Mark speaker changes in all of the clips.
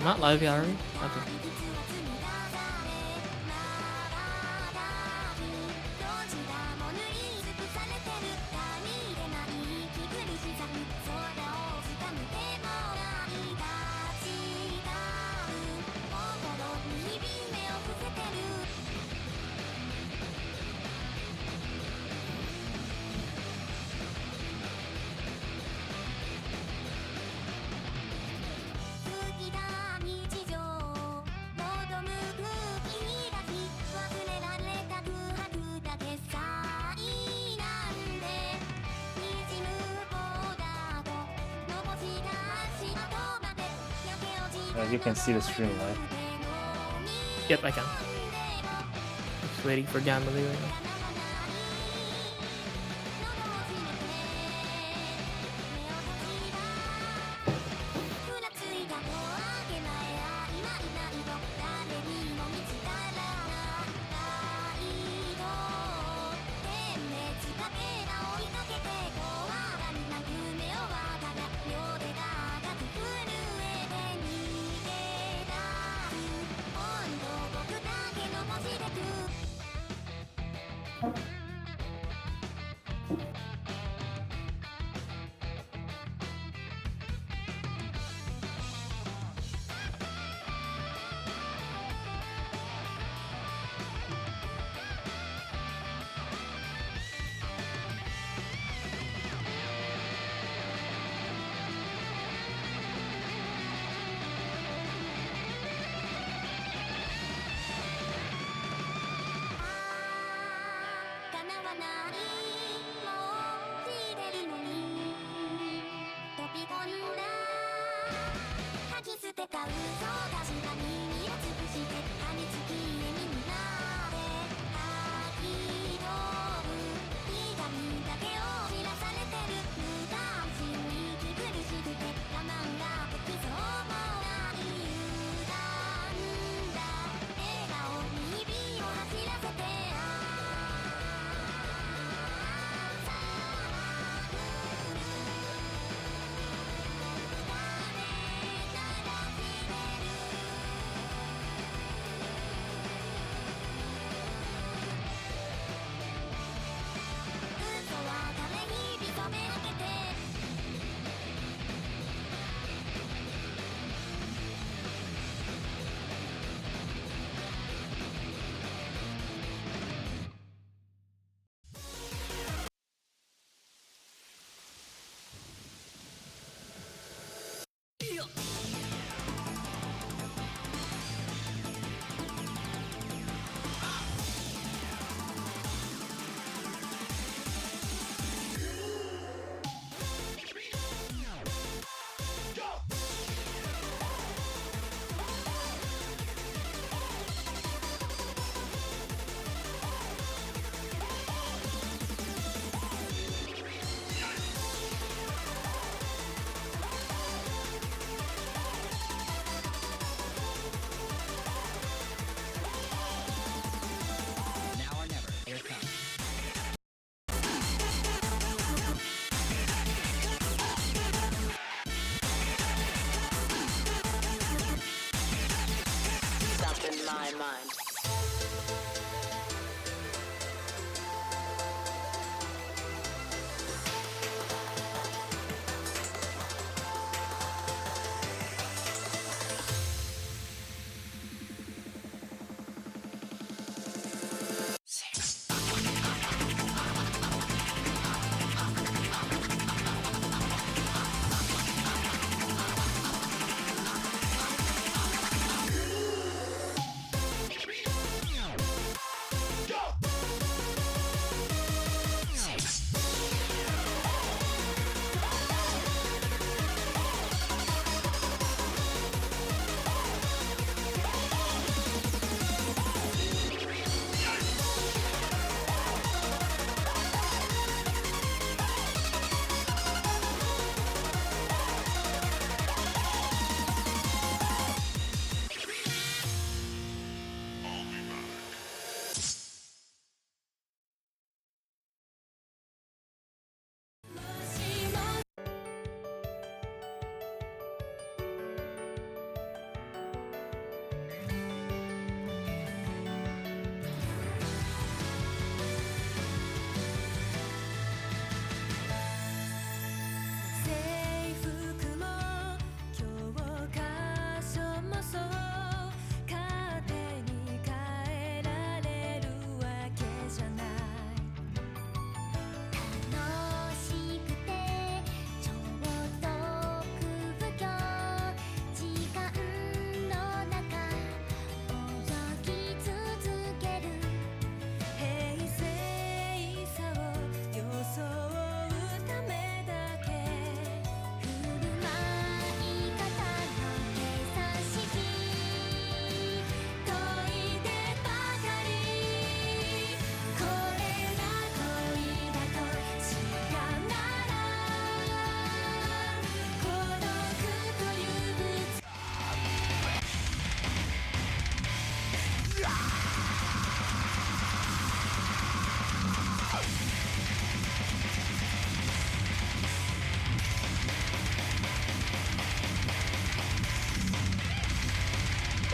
Speaker 1: Not live yet, are we? Okay.
Speaker 2: You can see the stream live.
Speaker 1: Yep, I can. Just waiting for Gambly right now.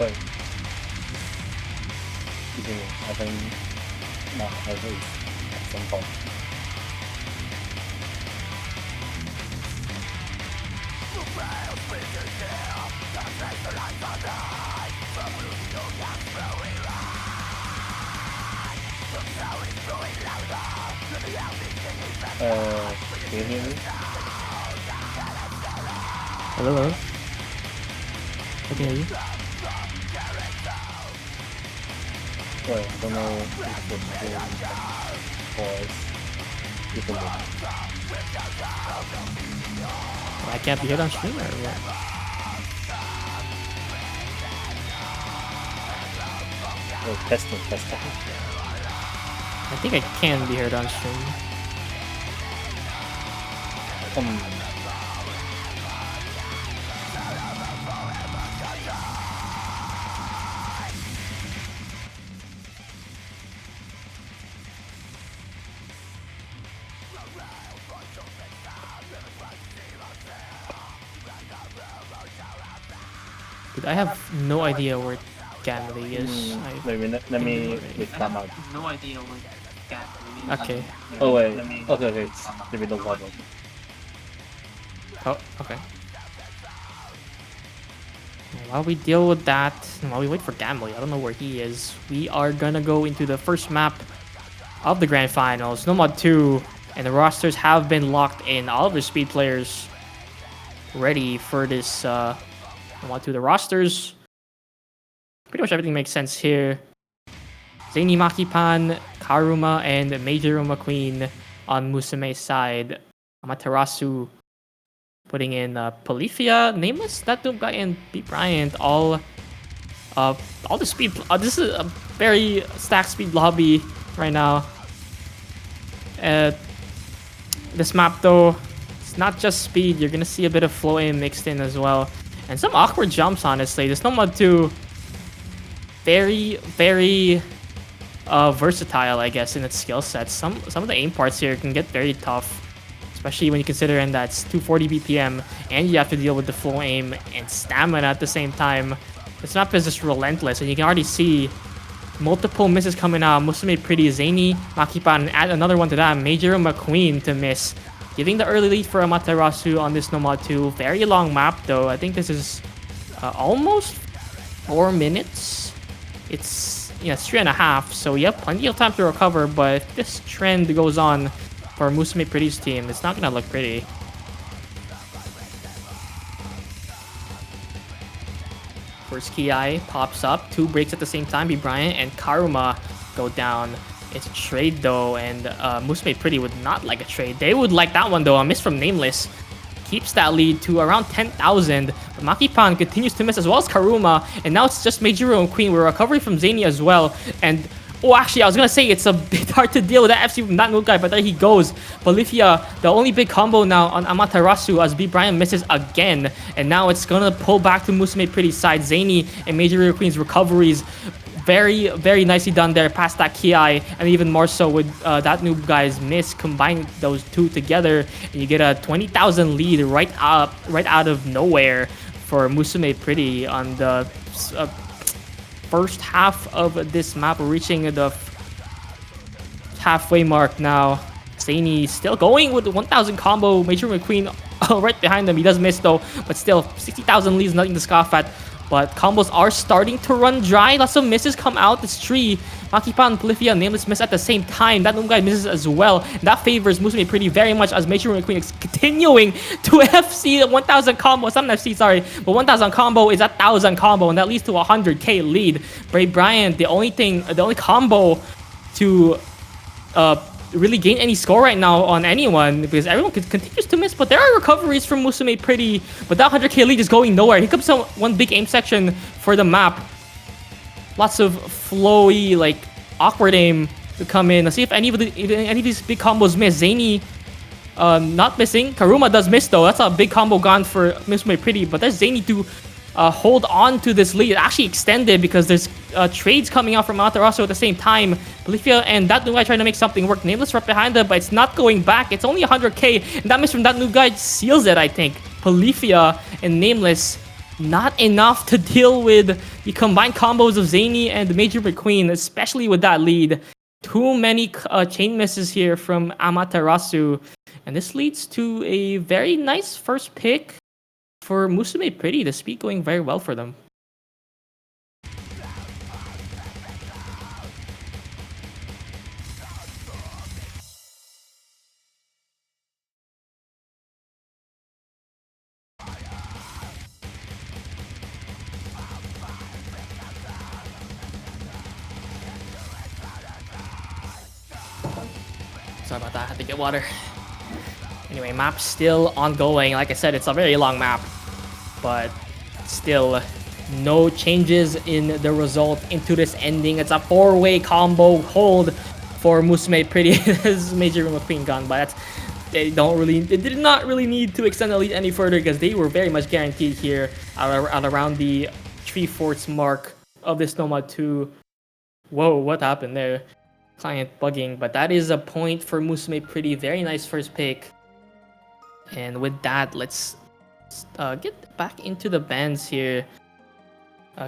Speaker 2: Wait. I think no, I think at some point. Can you hear me?
Speaker 1: Hello, hello. I can hear you.
Speaker 2: Wait, I don't know if the voice even
Speaker 1: I can't be heard on stream or what?
Speaker 2: testing.
Speaker 1: I think I can be heard on stream. Dude, I have no idea where Gamily is.
Speaker 2: Let me wait that out.
Speaker 3: No idea what that
Speaker 1: Okay.
Speaker 2: Oh wait. Okay. Let me know what.
Speaker 1: Oh, okay. While we deal with that, and while we wait for Gamily, I don't know where he is. We are gonna go into the first map of the Grand Finals, No Mod 2, and the rosters have been locked in. All of the speed players ready for this No Mod 2. The rosters, pretty much everything makes sense here. Zaini Makipan, Karuma, and Majoruma Queen on Musume's side. Amaterasu putting in Polyphia, Nameless, that Doom Guy, and B. Bryant, all the speed. This is a very stacked speed lobby right now. This map though, it's not just speed. You're gonna see a bit of flow aim mixed in as well, and some awkward jumps. Honestly, this No Mod 2, very versatile, I guess, in its skill sets. Some of the aim parts here can get very tough, especially when you consider in that's 240 BPM and you have to deal with the flow aim and stamina at the same time. This map is just relentless, and you can already see multiple misses coming out. Musume pretty, Zaini Makipan, and add another one to that, Majoruma Queen to miss, giving the early lead for Amaterasu on this No Mod 2. Very long map though. I think this is almost 4 minutes. It's 3.5, so you have plenty of time to recover, but if this trend goes on for Musume Pretty's team, it's not gonna look pretty. First Ki pops up, 2 breaks at the same time. B. Bryant and Karuma go down. It's a trade though, and Musume Pretty would not like a trade. They would like that one though. A miss from Nameless keeps that lead to around 10,000. But Makipan continues to miss, as well as Karuma, and now it's just Majuro and Queen. We're recovering from Zaini as well, and oh, actually, I was gonna say it's a bit hard to deal with that FC from that new guy, but there he goes. Polyphia, the only big combo now on Amaterasu, as B. Bryant misses again, and now it's gonna pull back to Musume Pretty's side. Zaini and Major Queen's recoveries, very nicely done there past that Ki, and even more so with that noob guy's miss. Combine those two together, and you get a 20,000 lead right out of nowhere for Musume Pretty on the first half of this map. We're reaching the halfway mark now. Zaini still going with the 1,000 combo. Major McQueen right behind him. He does miss though, but still 60,000 leads, nothing to scoff at. But combos are starting to run dry. Lots of misses come out this tree. Makipan, Polyphia, Nameless miss at the same time. That Noom guy misses as well. And that favors Musume Pretty very much, as Major McQueen is continuing to FC 1,000 combo. It's not an FC, sorry. But 1,000 combo is a 1,000 combo, and that leads to a 100k lead. Brave Bryant, the only combo to really gain any score right now on anyone, because everyone continues to miss, but there are recoveries from Musume Pretty, but that 100k lead is going nowhere. Here comes one big aim section for the map. Lots of flowy, like, awkward aim to come in. Let's see if any of these big combos miss. Zaini not missing. Karuma does miss though. That's a big combo gone for Musume Pretty, but there's Zaini to hold on to this lead. It actually extended because there's trades coming out from Amaterasu at the same time. Polyphia and that new guy trying to make something work. Nameless right behind them, but it's not going back. It's only 100k, and that miss from that new guy seals it, I think. Polyphia and Nameless not enough to deal with the combined combos of Zany and Major McQueen, especially with that lead. Too many chain misses here from Amaterasu, and this leads to a very nice first pick for Musume Pretty. The speed going very well for them. Sorry about that, I had to get water. Anyway, map still ongoing. Like I said, it's a very long map, but still no changes in the result into this ending. It's a 4-way combo hold for Musume Pretty. This Major McQueen gun, but they did not really need to extend the lead any further because they were very much guaranteed here at around the 3/4 mark of this Nomad 2. Whoa, what happened there? Client bugging, but that is a point for Musume Pretty. Very nice first pick. And with that, let's get back into the bans here.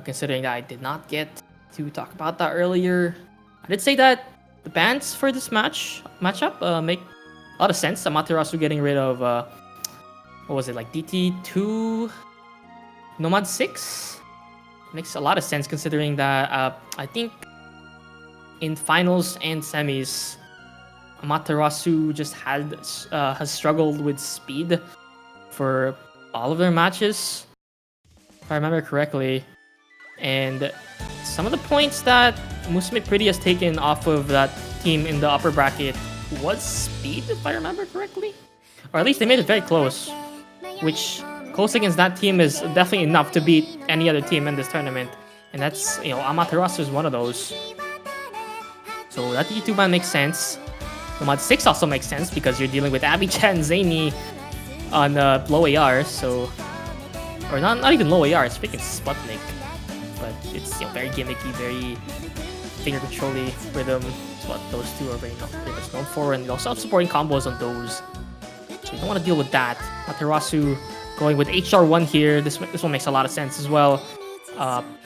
Speaker 1: Considering that I did not get to talk about that earlier, I did say that the bans for this matchup make a lot of sense. Amaterasu getting rid of what was it, like DT2 Nomad 6 makes a lot of sense considering that I think in finals and semis, Amaterasu just has struggled with speed for all of their matches, if I remember correctly. And some of the points that Musume Pretty has taken off of that team in the upper bracket was speed, if I remember correctly. Or at least they made it very close, which close against that team is definitely enough to beat any other team in this tournament. And that's, Amaterasu is one of those. So that D2 ban makes sense. Nomad 6 also makes sense because you're dealing with Abby-chan Zany on low AR, so... Or not even low AR, it's freaking Sputnik. But it's very gimmicky, very finger controlly rhythm. That's what those two are very much known for, and also supporting combos on those. So you don't want to deal with that. Amaterasu going with HR1 here. This one makes a lot of sense as well.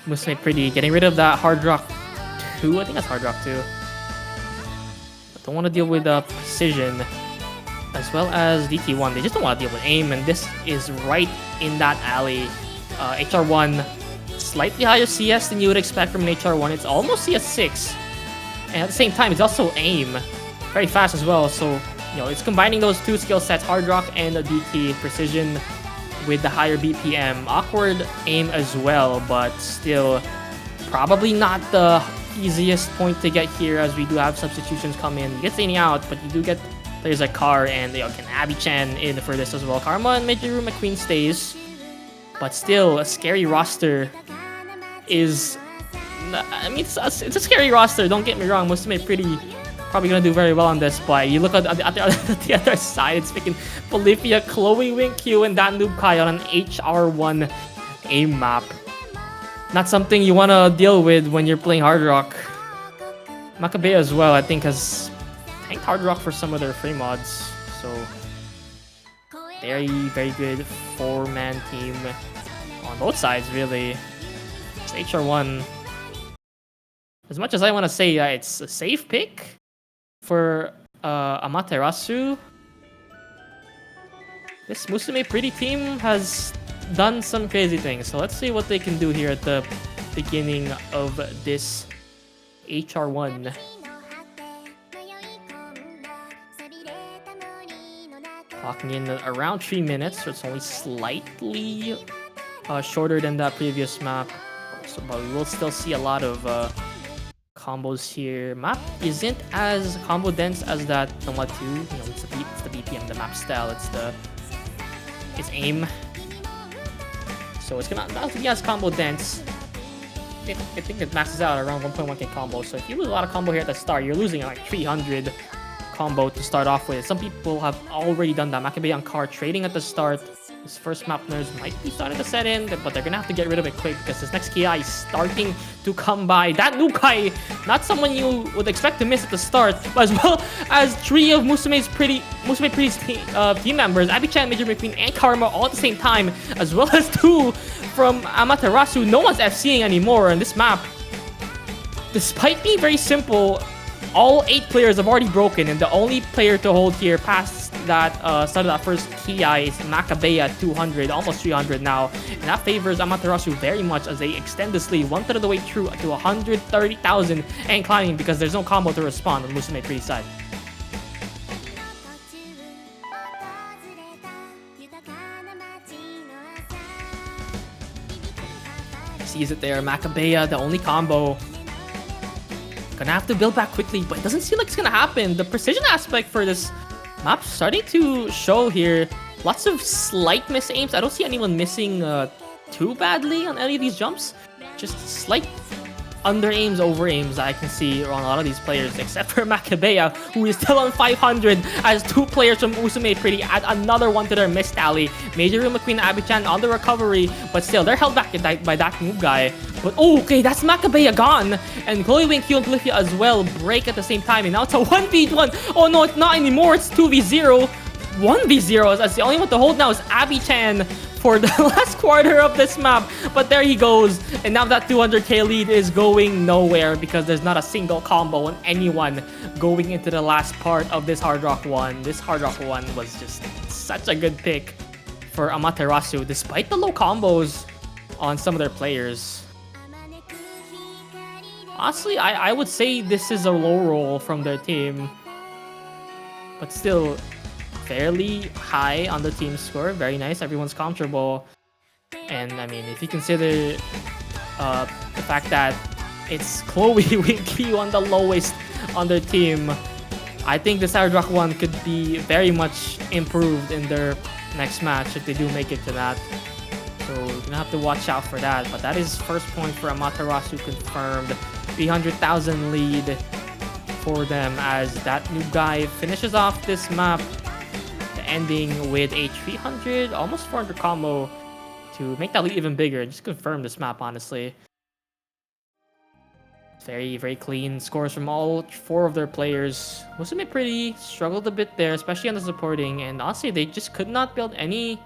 Speaker 1: Musume Pretty getting rid of that Hard Rock 2. I think that's Hard Rock 2. Don't want to deal with Precision as well as DT1. They just don't want to deal with aim, and this is right in that alley. HR1, slightly higher CS than you would expect from an HR1. It's almost CS6, and at the same time, it's also aim. Very fast as well, so it's combining those two skill sets, Hard Rock and DT Precision, with the higher BPM. Awkward aim as well, but still probably not the easiest point to get here, as we do have substitutions come in. You get Zany out, but you do get there's a Car and can Abby-chan in for this as well. Karma and Major McQueen stays, but still a scary roster. It's a scary roster. Don't get me wrong. Musume Pretty probably gonna do very well on this, but you look at the other side. It's freaking Bolivia, Chloe, WinQ, and that noob Kai on an HR1 aim map. Not something you want to deal with when you're playing Hard Rock. Maccabea as well, I think, has tanked Hard Rock for some of their free mods. So, very, very good 4-man team on both sides, really. It's HR1. As much as I want to say it's a safe pick for Amaterasu, this Musume Pretty team has done some crazy things. So let's see what they can do here at the beginning of this HR1. Clocking in around 3 minutes, so it's only slightly shorter than that previous map. So, but we will still see a lot of combos here. Map isn't as combo dense as that Nomad 2. It's the BPM, the map style. It's aim. So it's not gonna be as combo dense. I think it maxes out around 1.1k combo. So if you lose a lot of combo here at the start, you're losing like 300 combo to start off with. Some people have already done that. Maccabean Car trading at the start. His first map nerves might be starting to set in, but they're gonna have to get rid of it quick because this next Ki is starting to come by. That Nukai, not someone you would expect to miss at the start, but as well as 3 of Musume's Pretty's team members, Abby-chan, Major McQueen, and Karma all at the same time, as well as 2 from Amaterasu. No one's FCing anymore on this map. Despite being very simple, all 8 players have already broken, and the only player to hold here past that start of that first Ki is Makabe at 200, almost 300 now, and that favors Amaterasu very much as they extend this lead 1/3 of the way through to 130,000 and climbing because there's no combo to respond on Musume Pretty side. Sees it there, Makabe, the only combo. Gonna have to build back quickly, but it doesn't seem like it's gonna happen. The precision aspect for this map starting to show here. Lots of slight miss aims. I don't see anyone missing too badly on any of these jumps. Just slight under aims, over aims I can see on a lot of these players, except for Makabeya, who is still on 500 as 2 players from Musume Pretty add another one to their miss tally. Major McQueen and Abby-chan on the recovery, but still they're held back by that new guy. But oh, okay, that's Makabeya gone, and Chloe Wing, Q, and Polyphia as well break at the same time, and now it's a 1v1. Oh no, it's not anymore. It's 2v0. 1v0 as the only one to hold now is Abby-chan for the last quarter of this map, but there he goes, and now that 200k lead is going nowhere because there's not a single combo on anyone going into the last part of this Hard Rock 1. This Hard Rock 1 was just such a good pick for Amaterasu despite the low combos on some of their players. Honestly, I would say this is a low roll from their team, but still fairly high on the team score. Very nice. Everyone's comfortable. And I mean, if you consider the fact that it's Chloe Winky on the lowest on their team, I think this Hard Rock 1 could be very much improved in their next match if they do make it to that. So you're gonna have to watch out for that. But that is first point for Amaterasu confirmed. 300,000 lead for them as that new guy finishes off this map, ending with a 300, almost 400 combo to make that lead even bigger and just confirm this map, honestly. Very, very clean scores from all 4 of their players. Musume Pretty struggled a bit there, especially on the supporting, and honestly, they just could not build any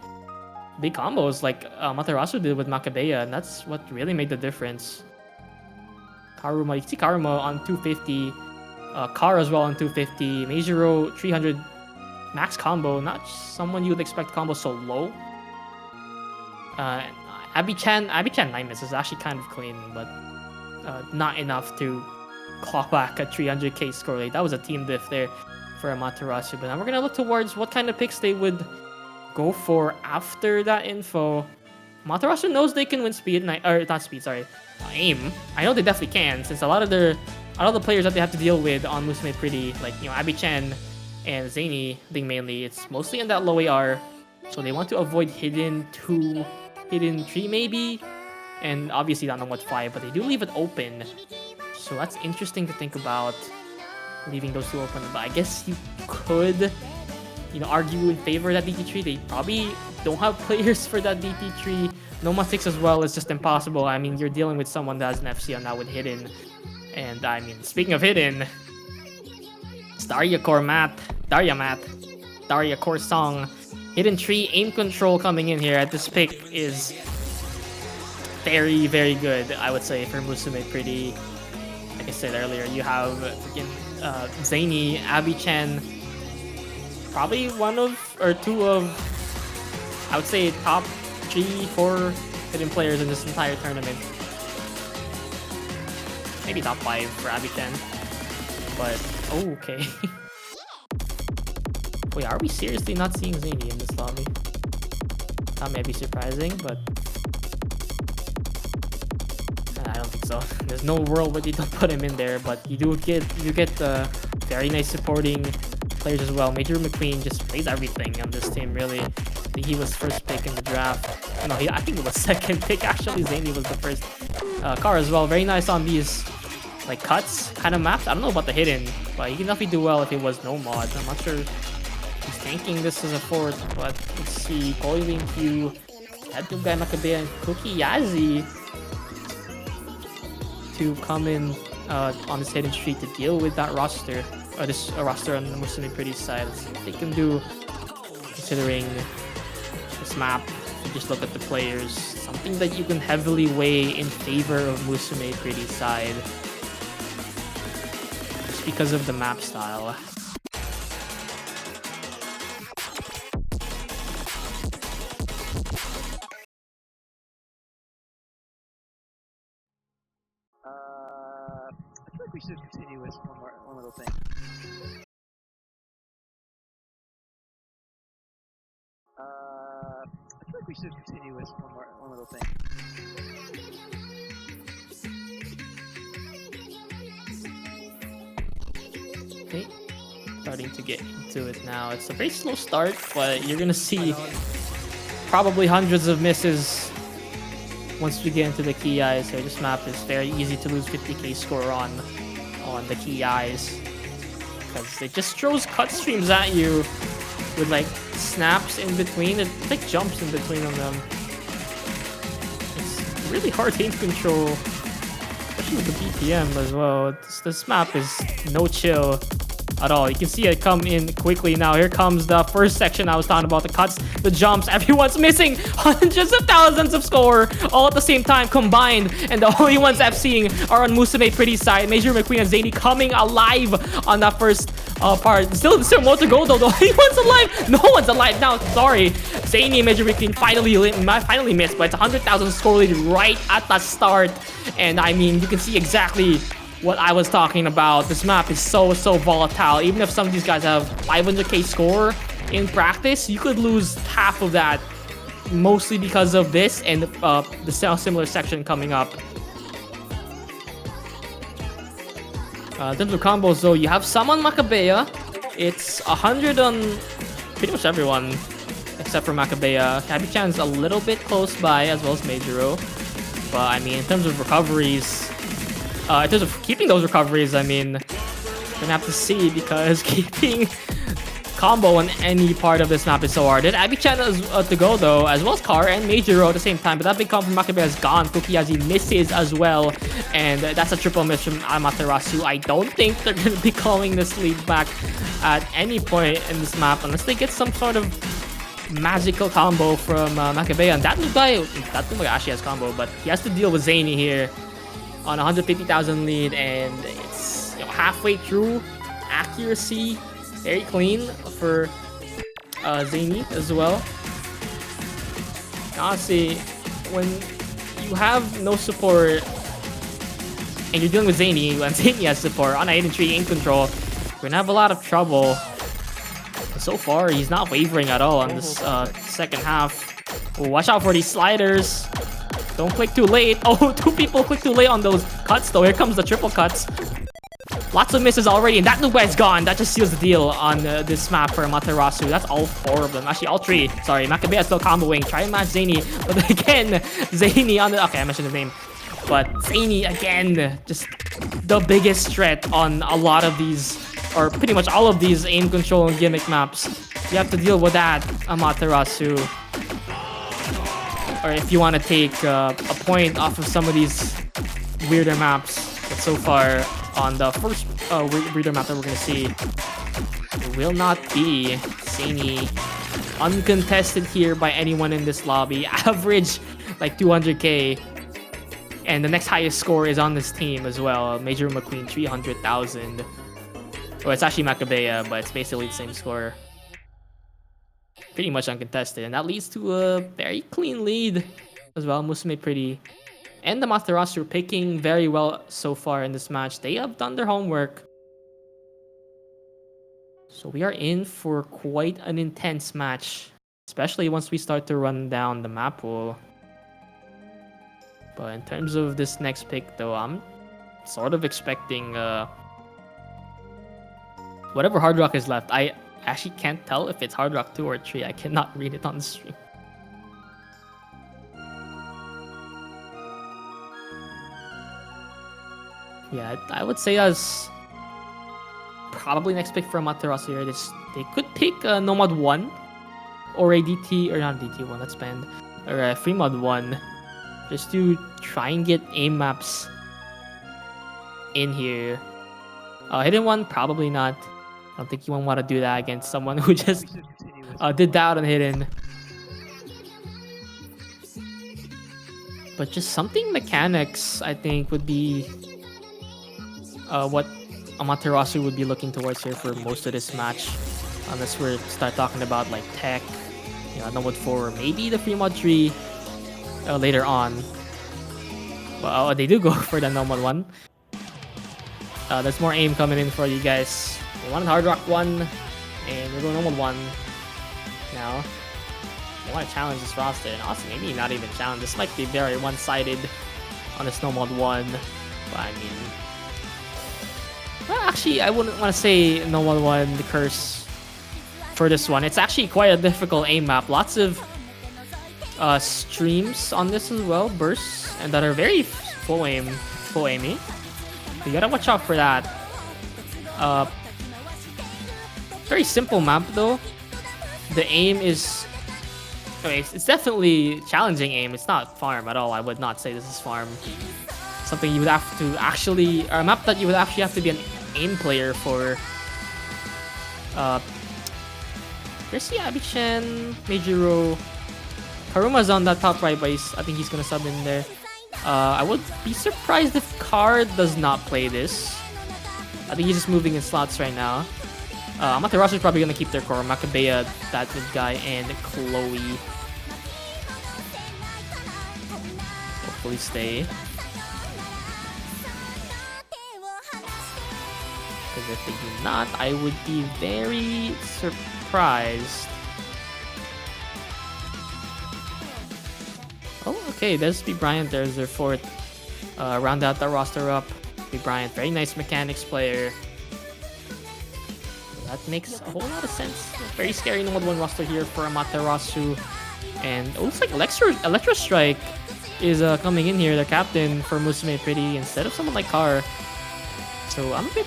Speaker 1: big combos like Amaterasu did with Makabeya, and that's what really made the difference. Karuma, you can see Karuma on 250, Kar as well on 250, Meijiro 300 max combo, not someone you would expect combo so low. Abby-chan 9 misses, actually kind of clean, but not enough to claw back a 300k score rate. That was a team diff there for Amaterasu. But now we're gonna look towards what kind of picks they would go for after that info. Amaterasu knows they can win speed, or not speed, sorry, aim. I know they definitely can, since a lot of the players that they have to deal with on Musume Pretty, like, you know, Abby-chan and Zany, I think mainly, it's mostly in that low AR. So they want to avoid hidden 2, hidden 3 maybe, and obviously not know what 5, but they do leave it open. So that's interesting to think about, leaving those 2 open. But I guess you could, you know, argue in favor of that DT3. They probably don't have players for that DT3. Noma 6 as well is just impossible. I mean, you're dealing with someone that has an FC on now with hidden. And I mean, speaking of hidden, Daria Core Song, hidden 3 aim control coming in here at this pick is very, very good, I would say, for Musume Pretty. Like I said earlier, you have freaking Zany, Abby-chan, probably 1 of, or 2 of, I would say, top 3, 4 hidden players in this entire tournament. Maybe top 5 for Abby-chan. But, oh, okay. Wait, are we seriously not seeing Zany in this lobby? That may be surprising, but I don't think so. There's no world where you don't put him in there, but you get very nice supporting players as well. Major McQueen just plays everything on this team, really. I think he was first pick in the draft. No, I think it was second pick, actually. Zany was the first. Car as well, very nice on these like cuts kind of maps. I don't know about the hidden, but he can definitely do well if it was no mods. I'm not sure he's thinking this is a fourth, but let's see. Boiling Q, that good guy Macabea and Cookie Yazzie to come in on this hidden streak to deal with that roster, or this roster on the Musume Pretty side. Let's see what they can do considering this map. If you just look at the players, something that you can heavily weigh in favor of Musume Pretty side just because of the map style.
Speaker 4: I feel like we should continue with one little thing. I feel like we should continue with one little thing.
Speaker 1: Okay, starting to get into it now. It's a very slow start, but you're gonna see probably hundreds of misses once we get into the key eyes here. This map is very easy to lose 50k score on the key eyes because it just throws cut streams at you with like snaps in between. It like jumps in between of them. It's really hard to aim control, especially with the BPM as well. This map is no chill at all. You can see it come in quickly now. Here comes the first section I was talking about, the cuts, the jumps. Everyone's missing hundreds of thousands of score all at the same time combined, and the only ones I'm seeing are on Musume Pretty side. Major McQueen and Zany coming alive on that first part. Still more to go though. The only one's alive. No one's alive now. Sorry. Zany and Major McQueen finally missed, but it's 100,000 score lead right at the start. And I mean, you can see exactly what I was talking about. This map is so volatile. Even if some of these guys have 500k score in practice, you could lose half of that, mostly because of this and the similar section coming up. In terms of combos though, you have some on Macabea. It's 100 on pretty much everyone except for Macabea. Happy-chan's a little bit close by, as well as Majoro. But I mean, in terms of recoveries, in terms of keeping those recoveries, I mean, you're gonna have to see, because keeping combo on any part of this map is so hard. There's Abby-chan to go though, as well as Car and Majoro at the same time, but that big combo from Macabea is gone. Fukiyazi misses as well, and that's a triple miss from Amaterasu. I don't think they're gonna be calling this lead back at any point in this map unless they get some sort of magical combo from Macabea. And that guy actually has combo, but he has to deal with Zany here on 150,000 lead, and it's halfway through. Accuracy very clean for Zany as well. Honestly, when you have no support and you're dealing with Zany and Zany has support on a hidden tree in control, you're gonna have a lot of trouble. So far, he's not wavering at all on this second half. Oh, watch out for these sliders. Don't click too late. Oh, two people click too late on those cuts though. Here comes the triple cuts. Lots of misses already, and that new guy's gone. That just seals the deal on this map for Amaterasu. That's all four of them. Actually, all three. Sorry, Macabea is still comboing. Try and match Zany. But again, Zany on the... Okay, I mentioned his name. But Zany, again, just the biggest threat on a lot of these, or pretty much all of these aim control and gimmick maps. You have to deal with that, Amaterasu. Or if you want to take a point off of some of these weirder maps. But so far, on the first weirder map that we're going to see, it will not be Zany uncontested here by anyone in this lobby. Average like 200k. And the next highest score is on this team as well. Major McQueen, 300,000. Well, it's actually Macabea, but it's basically the same score. Pretty much uncontested, and that leads to a very clean lead as well. Musume Pretty and the Amaterasu picking very well so far in this match. They have done their homework. So we are in for quite an intense match, especially once we start to run down the map pool. But in terms of this next pick though, I'm sort of expecting whatever Hard Rock is left. I actually can't tell if it's Hard Rock 2 or 3. I cannot read it on the stream. Yeah, I would say that's probably next pick for Amaterasu here. They could pick a Nomad 1 or a DT, or not DT 1, that's banned, or a Free Mod 1, just to try and get aim maps in here. Hidden 1, probably not. I don't think you want to do that against someone who just
Speaker 4: We should continue with
Speaker 1: did that on Hidden. But just something mechanics, I think, would be what Amaterasu would be looking towards here for most of this match. Unless we start talking about like tech, Nomad 4, or maybe the free mod 3 later on. But they do go for the Nomad 1. There's more aim coming in for you guys. They wanted Hard Rock 1, and we're going Nomad 1 now. They want to challenge this roster, and also maybe not even challenge. This might be very one-sided on this Nomad 1. But I mean, well, actually, I wouldn't want to say Nomad 1 the curse for this one. It's actually quite a difficult aim map. Lots of streams on this as well, bursts, and that are very full aimy. You gotta watch out for that. Very simple map though. The aim is, it's definitely challenging aim. It's not farm at all. I would not say this is farm. Something you would have to actually, or a map that you would actually have to be an aim player for. There's Abichan, Meijiro. Karuma's on that top right base. I think he's gonna sub in there. I would be surprised if Car does not play this. I think he's just moving in slots right now. Amaterasu is probably gonna keep their core. Makabeya, that mid guy, and Chloe. Hopefully stay. Because if they do not, I would be very surprised. Oh, okay, there's B. Bryant. There's their fourth. Round out the roster up. B. Bryant, very nice mechanics player. That makes a whole lot of sense. Very scary Nomad 1 roster here for Amaterasu. And it looks like Electro Strike is coming in here, the captain for Musume Pretty, instead of someone like Car. So I'm a bit,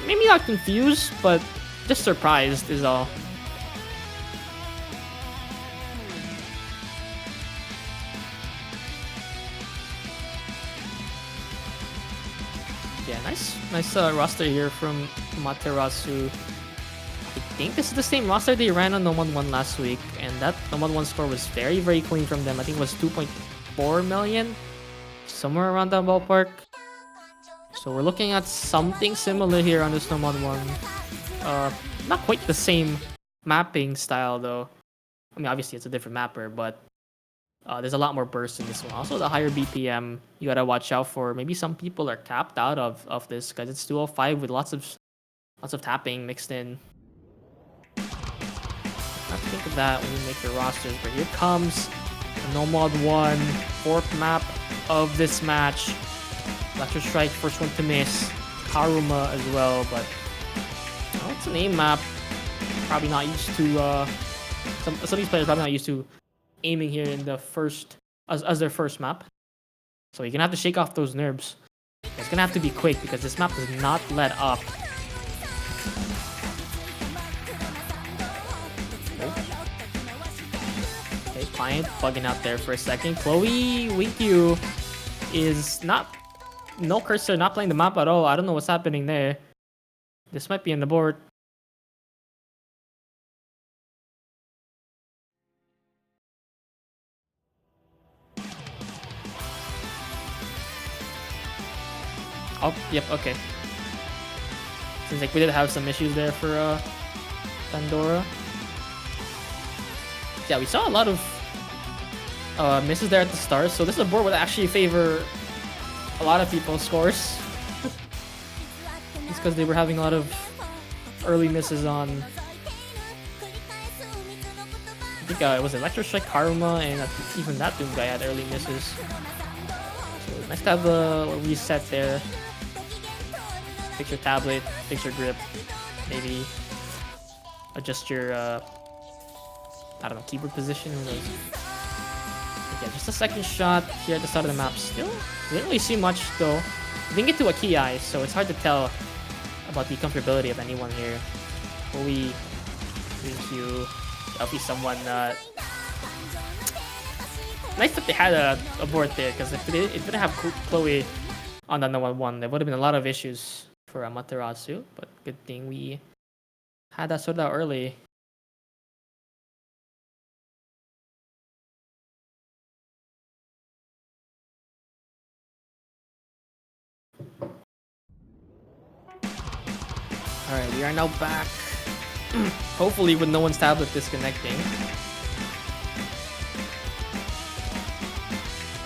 Speaker 1: maybe not confused, but just surprised is all. Yeah, nice roster here from Amaterasu. I think this is the same roster they ran on Nomad 1 last week, and that Nomad 1 score was very, very clean from them. I think it was 2.4 million, somewhere around that ballpark. So we're looking at something similar here on this Nomad 1. Not quite the same mapping style though. I mean, obviously it's a different mapper, but there's a lot more burst in this one. Also, the higher BPM you gotta watch out for. Maybe some people are capped out of this because it's 205 with lots of tapping mixed in. Not think of that when you make your rosters, but here comes the Nomad 1 fourth map of this match. Electro Strike, first one to miss. Karuma as well, but it's an aim map. Probably not used to. Some of these players probably not used to aiming here in the first as their first map. So you're gonna have to shake off those nerves. It's gonna have to be quick because this map does not let up. Okay, Client bugging out there for a second. Chloe Winkyu is no cursor, not playing the map at all. I don't know what's happening there. This might be on the board. Oh, yep, okay. Seems like we did have some issues there for Pandora. Yeah, we saw a lot of misses there at the start, so this is a board would actually favor a lot of people's scores. It's because they were having a lot of early misses on. I think it was Electro Strike, Karuma, and even that Doom guy had early misses. So nice to have the reset there. Fix your tablet, fix your grip, maybe adjust your I don't know, keyboard position, who knows. Yeah, just a second shot here at the start of the map. Still, didn't really see much though. Didn't get to a key eye, so it's hard to tell about the comfortability of anyone here. Chloe, thank you. That'll be someone. Nice that they had a board there, because if it didn't have Chloe on the number 1, there would have been a lot of issues for Amaterasu. But good thing we had that sorted out early. Alright, we are now back. Hopefully with no one's tablet disconnecting.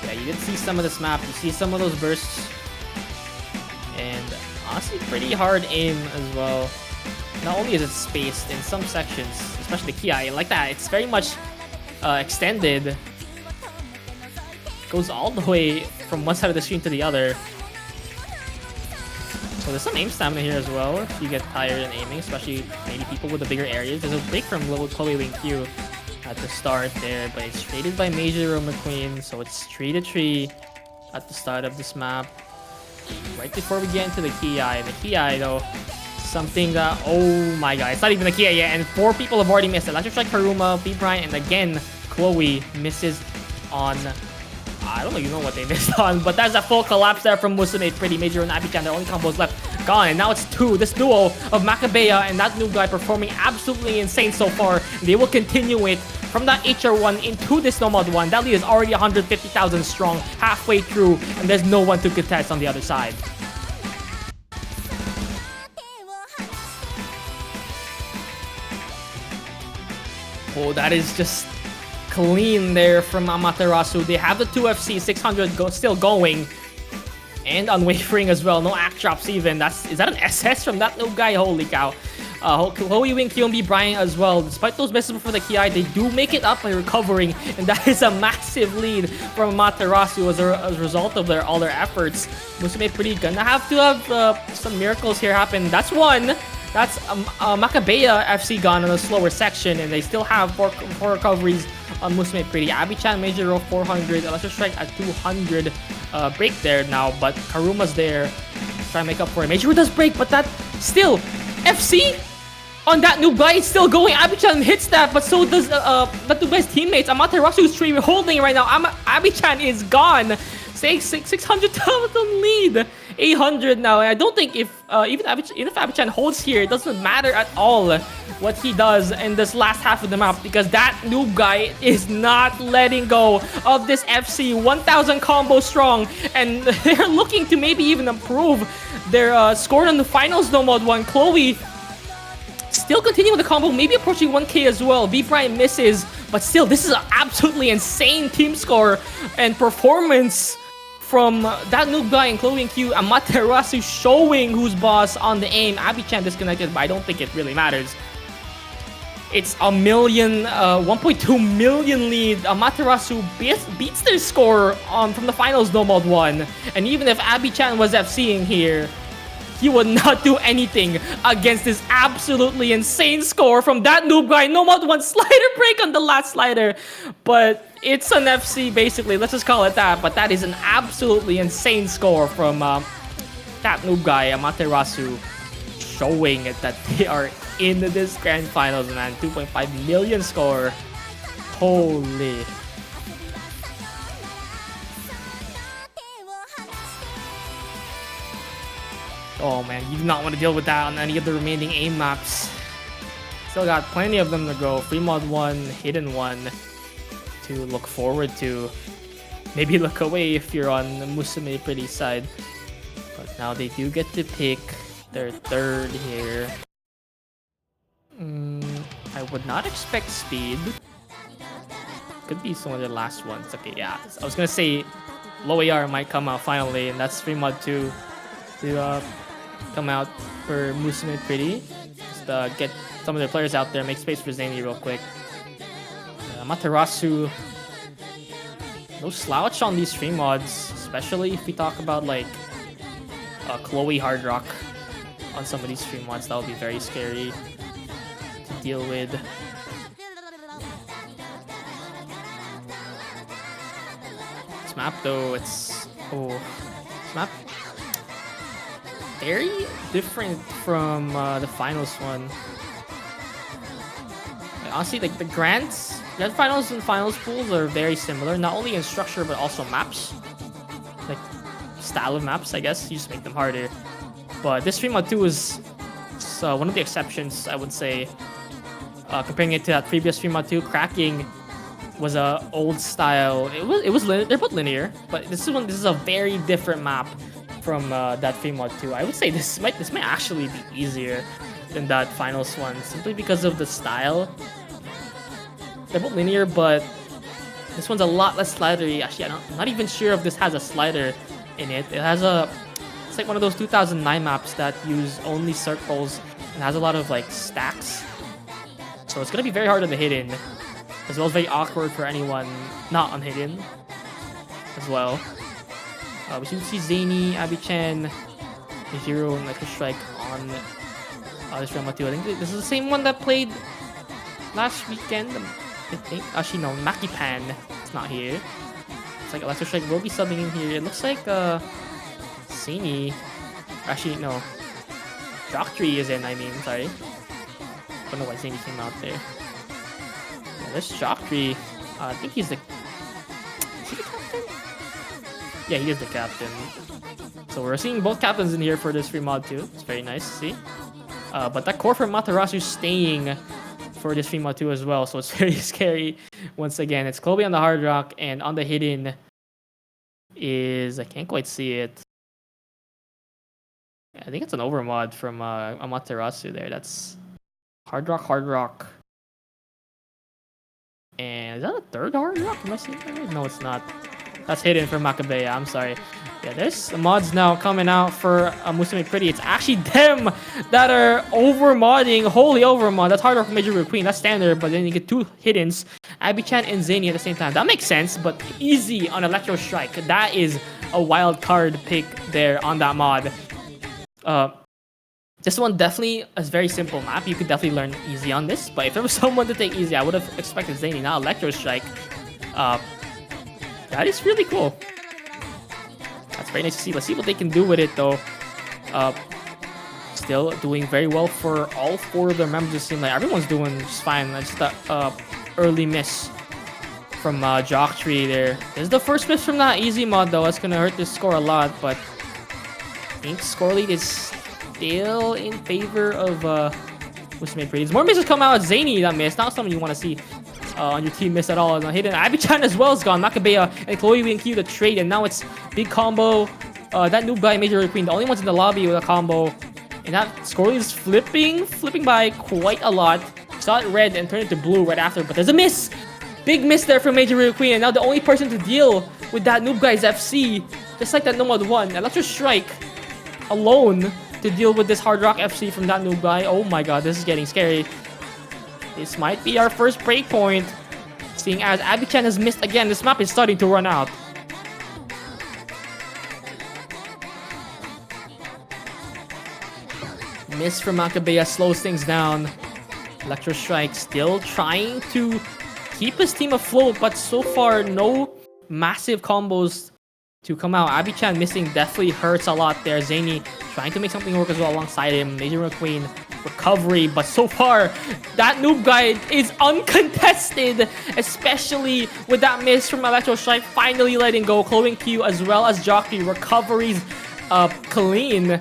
Speaker 1: Yeah, you did see some of this map. You see some of those bursts. And honestly, pretty hard aim as well. Not only is it spaced in some sections, especially the key eye, like that, it's very much extended. Goes all the way from one side of the screen to the other. So there's some aim stamina here as well if you get tired in aiming, especially maybe people with the bigger areas. There's a break from little Chloe Wing Q at the start there, but it's traded by Major McQueen, so it's 3-3 at the start of this map. Right before we get into the key eye. The key eye though, something that, oh my god, it's not even the key eye yet, and 4 people have already missed. Electric Strike Haruma, B Bryant, and again, Chloe misses on, I don't even know what they missed on, but that's a full collapse there from Musume. Pretty Major and Abichan, their only combos left gone, and now it's 2. This duo of Macabea and that new guy performing absolutely insane so far. They will continue it from that HR1 into this Nomad 1. That lead is already 150,000 strong halfway through, and there's no one to contest on the other side. Oh, that is just clean there from Amaterasu. They have the 2FC 600 still going. And unwavering as well. No act drops even. Is that an SS from that new guy? Holy cow. Chloe Wing, Kyombi, Brian as well. Despite those misses before the Ki, they do make it up by recovering. And that is a massive lead from Amaterasu as a result of all their efforts. Musume pretty gonna have to have some miracles here happen. That's one. That's Macabea FC gone on a slower section, and they still have four recoveries on Musume Pretty. Abichan Major roll 400, Electric Strike at 200. Break there now, but Karuma's there. Try to make up for it. Major does break, but that still FC on that noob guy. It's still going. Abichan hits that, but so does that noob guy's teammates. Amaterasu's tree holding right now. Abichan is gone. 600,000 lead. 800 now, and I don't think if Abichan holds here, it doesn't matter at all what he does in this last half of the map, because that noob guy is not letting go of this FC. 1,000 combo strong, and they're looking to maybe even improve their score on the finals. No Mode 1. Chloe still continuing the combo, maybe approaching 1k as well. B Prime misses, but still, this is an absolutely insane team score and performance from that noob guy and Chloe and Q. Amaterasu showing who's boss on the aim. Abichan disconnected, but I don't think it really matters. It's a 1.2 million lead. Amaterasu beats their score from the finals No Mode 1. And even if Abichan was FCing here, he would not do anything against this absolutely insane score from that noob guy. No Mode 1 slider break on the last slider, but it's an FC basically. Let's just call it that. But that is an absolutely insane score from that noob guy, Amaterasu, showing that they are in this grand finals, man. 2.5 million score. Holy. Oh man, you do not want to deal with that on any of the remaining aim maps. Still got plenty of them to go. Free Mod 1, Hidden 1 to look forward to. Maybe look away if you're on the Musume Pretty side. But now they do get to pick their third here. I would not expect speed. Could be some of their last ones. Okay, yeah. I was gonna say low AR might come out finally, and that's Free Mod 2 to come out for Musume Pretty. Just get some of their players out there, make space for Zany real quick. Amaterasu, no slouch on these free mods, especially if we talk about like Chloe Hard Rock on some of these free mods. That would be very scary to deal with. This map though, this map very different from the finals one. Like, honestly, like the grand finals and finals pools are very similar, not only in structure but also maps, like style of maps. I guess you just make them harder. But this 3mod2 is one of the exceptions, I would say. Comparing it to that previous 3mod2, cracking was a old style. They're both linear, but this is a very different map from that 3mod2. I would say this might actually be easier than that finals one, simply because of the style. They're both linear, but this one's a lot less slidery. Actually, I'm not even sure if this has a slider in it. It's like one of those 2009 maps that use only circles and has a lot of like stacks. So it's gonna be very hard on the hidden, as well as very awkward for anyone not on hidden as well. We should see Zany, Abby-chan, Hero, and Electro Strike on this round 2. I think this is the same one that played last weekend. I think. Actually, no, Makipan is not here. It's like Electro Strike will be subbing in here. It looks like Zany. Actually, no. Jock3 is in, sorry. I don't know why Zany came out there. Yeah, there's Jock3. I think he's the... Is he the captain? Yeah, he is the captain. So we're seeing both captains in here for this free mod too. It's very nice to see. But that core from Amaterasu staying for this free mod too as well. So it's very scary. Once again, it's Kobe on the hard rock, and on the hidden is... I can't quite see it. I think it's an overmod from Amaterasu there. That's hard rock. And is that a third hard rock? Am I seeing that right? No, it's not. That's hidden for Makabeya. I'm sorry. Yeah, there's mods now coming out for Musume Pretty. It's actually them that are overmodding. Holy overmod. That's hard rock Major Queen. That's standard, but then you get two hiddens, Abby-chan and Zany at the same time. That makes sense, but easy on Electro Strike. That is a wild card pick there on that mod. This one definitely is very simple map. You could definitely learn easy on this, but if there was someone to take easy, I would have expected Zany, not Electro Strike. That is really cool. That's very nice to see. Let's see what they can do with it, though. Still doing very well for all four of their members. It seems like everyone's doing just fine. Just that early miss from Jock3 there. This is the first miss from that easy mod, though. That's gonna hurt this score a lot, but I think score lead is still in favor of Musume Pretty. There's more misses come out. Zany that miss. Not something you want to see on your team miss at all. And hidden Abby-chan as well is gone. Makabeya and Chloe and Q the trade, and now it's big combo. That noob guy Major Queen, the only ones in the lobby with a combo. And that score lead is flipping by quite a lot. Saw it red and turned it to blue right after, but there's a miss. Big miss there from Major Queen, and now the only person to deal with that noob guy is FC. Just like that Nomad 1. Electro Strike alone to deal with this hard rock FC from that noob guy. Oh my god, this is getting scary. This might be our first breakpoint. Seeing as Abby-chan has missed again, this map is starting to run out. Miss from Makabeya slows things down. Electro Strike still trying to keep his team afloat, but so far no massive combos to come out. Abby-chan missing definitely hurts a lot there. Zany trying to make something work as well alongside him. Major Queen recovery, but so far that noob guy is uncontested, especially with that miss from Electro Strike finally letting go. Chloe Q as well as Jockey recoveries clean,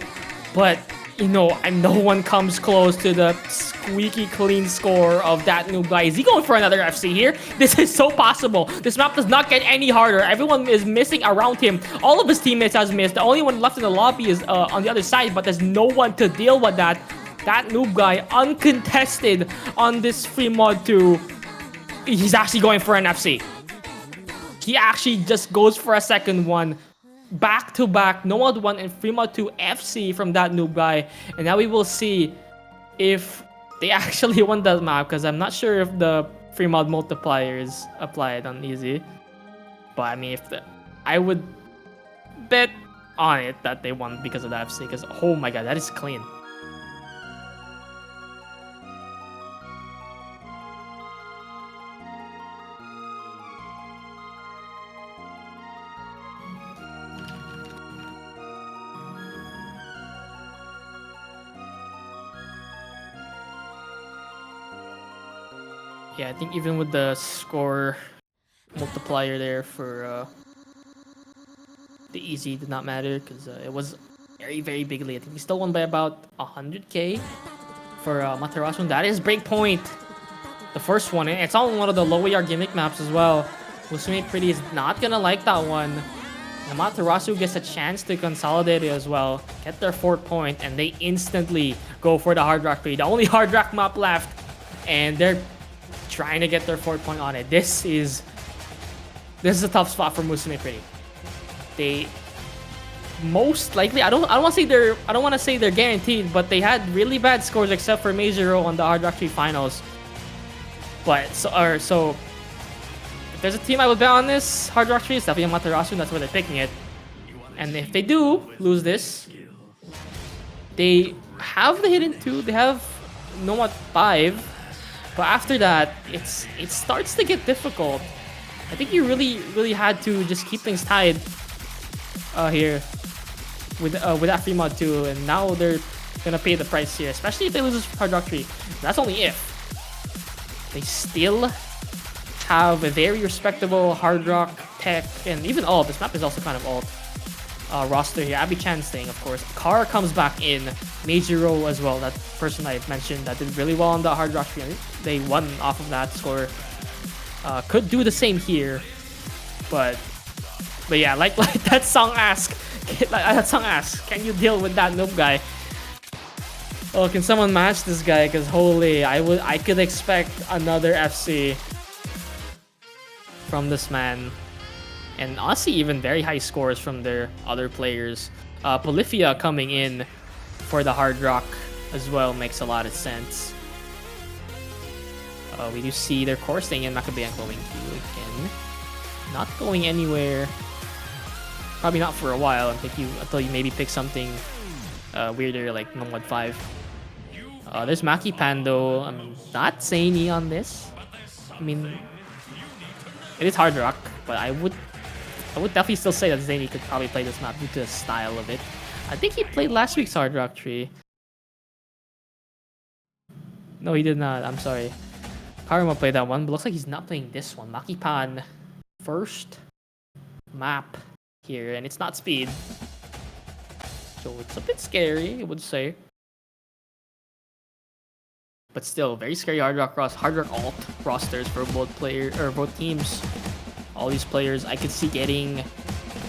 Speaker 1: but you know, no one comes close to the squeaky clean score of that noob guy. Is he going for another FC here? This is so possible. This map does not get any harder. Everyone is missing around him. All of his teammates has missed. The only one left in the lobby is on the other side, but there's no one to deal with that. That noob guy uncontested on this free mod 2. He's actually going for an FC. He actually just goes for a second one. Back to back, Nomad 1 and free mod 2 FC from that noob guy. And now we will see if they actually won that map, because I'm not sure if the free mod multiplier is applied on easy. But I mean, I would bet on it that they won because of the FC, because oh my god, that is clean. Yeah, I think even with the score multiplier there for the easy did not matter because it was very big lead. I think he still won by about 100k for Amaterasu. That is breakpoint. The first one. It's on one of the low AR gimmick maps as well. Musume Pretty is not gonna like that one. Amaterasu gets a chance to consolidate it as well. Get their 4th point, and they instantly go for the Hard Rock 3. The only Hard Rock map left. And they're trying to get their 4th point on it. This is a tough spot for Musume Pretty. They most likely I don't want to say they're guaranteed, but they had really bad scores except for Meijiro on the Hard Rock 3 finals. But so if there's a team I would bet on this Hard Rock 3, it's definitely Amaterasu. That's where they're picking it. And if they do lose this, they have the hidden 2. They have Nomad 5. But after that, it starts to get difficult. I think you really had to just keep things tied here with that free mod 2, and now they're gonna pay the price here, especially if they lose this Hard Rock 3. That's only if. They still have a very respectable Hard Rock tech, and even alt. This map is also kind of alt roster here. Abby Chan's thing, of course. Car comes back in. Meijiro as well. That person I mentioned that did really well on the Hard Rock 3. They won off of that score. Could do the same here, but yeah, like that song asks, can you deal with that noob guy? Oh, can someone match this guy? Because holy, I could expect another FC from this man, and honestly, even very high scores from their other players. Polyphia coming in for the Hard Rock as well makes a lot of sense. We do see their core staying in. Maccabea going Q again. Not going anywhere. Probably not for a while until you maybe pick something weirder like Nomad 5. There's Maki Pando. I'm not saying on this. I mean, it is Hard Rock, but I would definitely still say that Zany could probably play this map due to the style of it. I think he played last week's Hard Rock 3. No, he did not. I'm sorry. Karuma played that one, but looks like he's not playing this one. Makipan, first map here, and it's not speed. So it's a bit scary, I would say. But still, very scary Hard Rock alt rosters for both teams. All these players I could see getting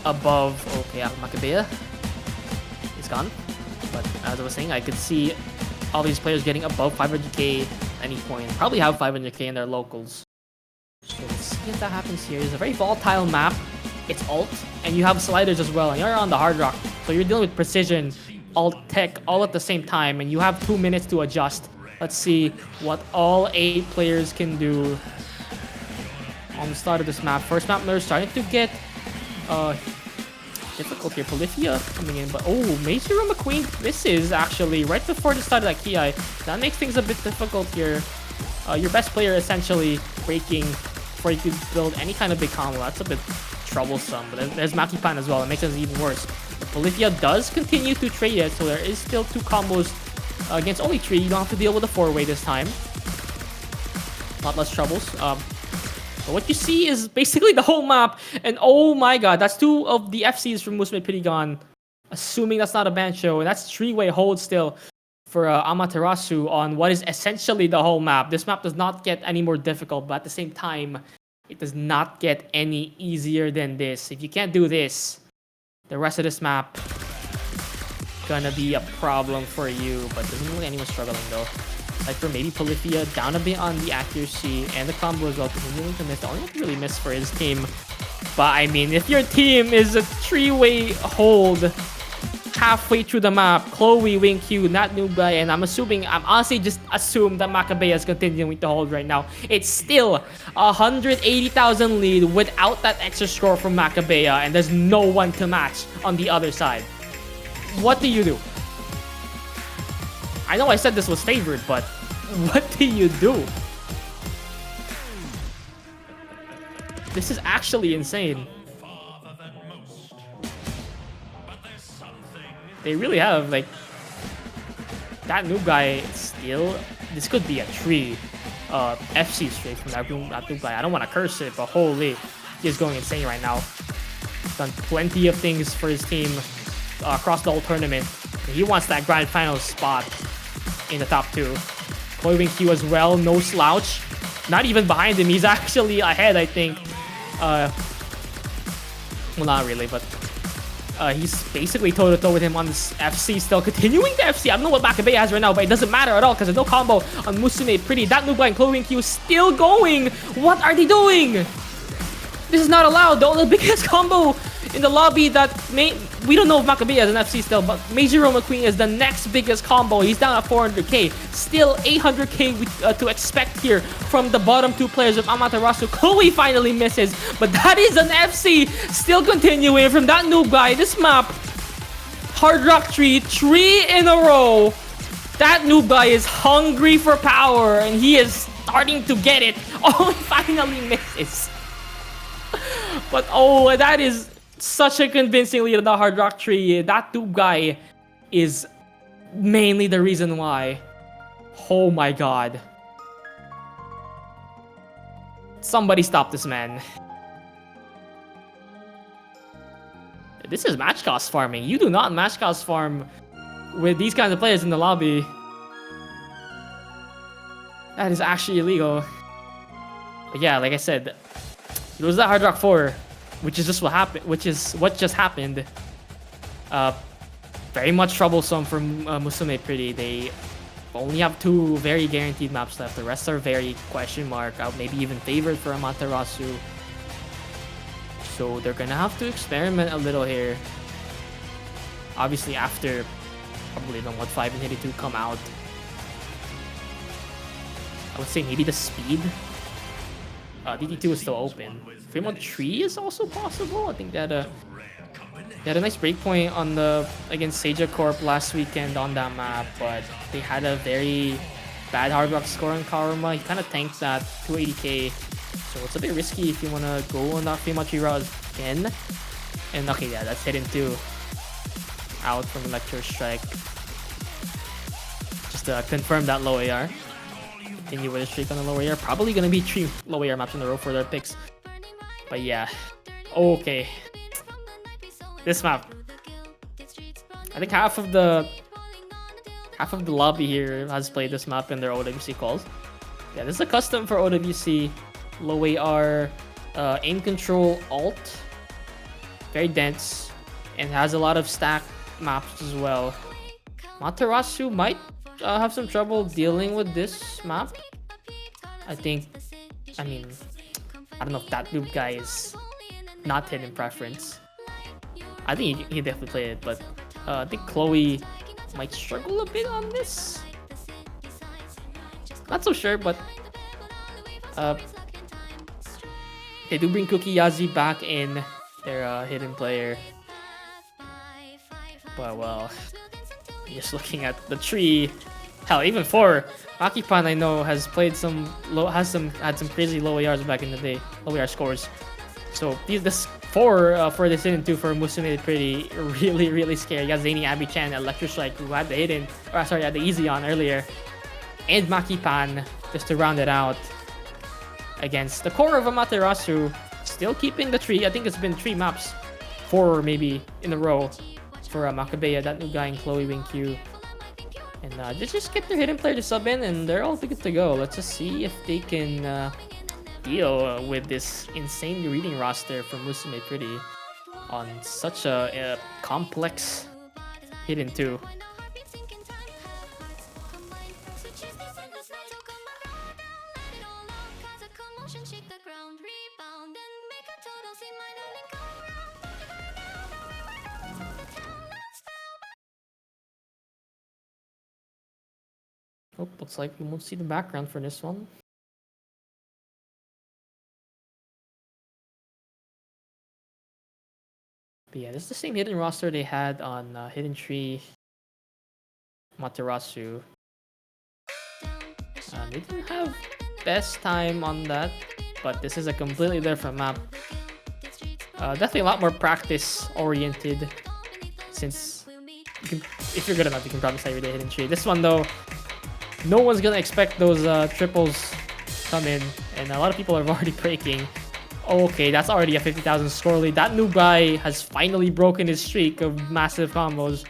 Speaker 1: above. Okay, Maccabea is gone. But as I was saying, I could see all these players getting above 500k any point. Probably have 500k in their locals. So let's see if that happens here. It's a very volatile map. It's alt, and you have sliders as well, and you're on the Hard Rock. So you're dealing with precision, alt tech, all at the same time, and you have 2 minutes to adjust. Let's see what all 8 players can do on the start of this map. First map, they're starting to get difficult here. Polyphia coming in, but oh, Meijiro McQueen misses actually right before the start of that Ki. That makes things a bit difficult here. Your best player essentially breaking before you could build any kind of big combo. That's a bit troublesome, but there's Makipan as well. It makes it even worse. But Polyphia does continue to trade it, so there is still 2 combos against only 3. You don't have to deal with a 4-way this time. A lot less troubles. But what you see is basically the whole map, and oh my god, that's 2 of the FCs from Musume Pretty gone. Assuming that's not a Bancho, and that's 3-way hold still for Amaterasu on what is essentially the whole map. This map does not get any more difficult, but at the same time, it does not get any easier than this. If you can't do this, the rest of this map gonna be a problem for you, but doesn't look like anyone's struggling though. Like for maybe Polyphia, down a bit on the accuracy and the combo as well, continuing to miss. The only one to really miss for his team. But I mean, if your team is a 3-way hold halfway through the map, Chloe, Wing Q, not Nubai, and I'm honestly just assume that Maccabea is continuing to hold right now. It's still 180,000 lead without that extra score from Maccabea, and there's no one to match on the other side. What do you do? I know I said this was favored, but what do you do? This is actually insane. They really have, like, that noob guy still. This could be a tree. FC straight from that noob guy. I don't want to curse it, but holy, he is going insane right now. Done plenty of things for his team across the whole tournament. He wants that grand final spot in the top 2. Chloe Wing Q as well, no slouch. Not even behind him, he's actually ahead, I think. Well, not really, but he's basically toe-to-toe with him on this FC, still continuing the FC. I don't know what Makabe has right now, but it doesn't matter at all because there's no combo on Musume. Pretty. That noob guy and Chloe Wing Q is still going. What are they doing? This is not allowed. The biggest combo in the lobby that we don't know if Makabe has an FC still, but Major McQueen is the next biggest combo. He's down at 400k. Still 800k to expect here from the bottom 2 players of Amaterasu. Chloe finally misses, but that is an FC. Still continuing from that noob guy. This map, Hard Rock Tree, 3 in a row. That noob guy is hungry for power, and he is starting to get it. Oh, he finally misses. But oh, that is such a convincing lead on the Hard Rock Tree. That noob guy is mainly the reason why. Oh my god. Somebody stop this man. This is match cost farming. You do not match cost farm with these kinds of players in the lobby. That is actually illegal. But yeah, like I said, it was that Hard Rock 4. Which is just what happened. Which is what just happened. Very much troublesome for Musume Pretty. They only have 2 very guaranteed maps left. The rest are very question mark. Maybe even favored for Amaterasu. So they're gonna have to experiment a little here. Obviously, after probably the 1-5 and Hitty 2 come out, I would say maybe the speed. DT2 is still open. Fremont 3 is also possible. I think they had a nice breakpoint on against Seija Corp last weekend on that map, but they had a very bad Hard Rock score on Karuma. He kind of tanked that 280k, so it's a bit risky if you want to go on that Fremont 3 route again. And okay, yeah, that's hidden too. Out from Electro Strike. Just to confirm that low AR. Continue with a streak on the lower air. Probably gonna be 3 low air maps in a row for their picks. But yeah. Okay. This map. I think half of the lobby here has played this map in their OWC calls. Yeah, this is a custom for OWC. Low AR, aim control alt. Very dense. And has a lot of stack maps as well. Amaterasu might have some trouble dealing with this map. I mean, I don't know if that noob guy is not hidden preference. I think he definitely played it, but I think Chloe might struggle a bit on this. Not so sure, but they do bring Cookie Yazi back in their hidden player. But well, just looking at the tree, hell, even 4. Makipan, I know, has played had some crazy low ARs back in the day, low AR scores. So this 4 for this hidden 2 for Musume Pretty really scary. You got Zany, Abby Chan, Electro Strike, who had the hidden, or sorry, had the easy on earlier, and Makipan just to round it out against the core of Amaterasu, still keeping the tree. I think it's been 3 maps, 4 maybe in a row for Makabe, that new guy, and Chloe Wing Q. And they just get their hidden player to sub in, and they're all good to go. Let's just see if they can deal with this insane reading roster from Musume Pretty on such a complex hidden 2. Oh, looks like we won't see the background for this one. But yeah, this is the same hidden roster they had on Hidden Tree Amaterasu. They didn't have best time on that, but this is a completely different map. Definitely a lot more practice oriented, since if you're good enough, you can probably say every day Hidden Tree. This one though, no one's gonna expect those triples come in, and a lot of people are already breaking. Okay, that's already a 50,000 score lead. That new guy has finally broken his streak of massive combos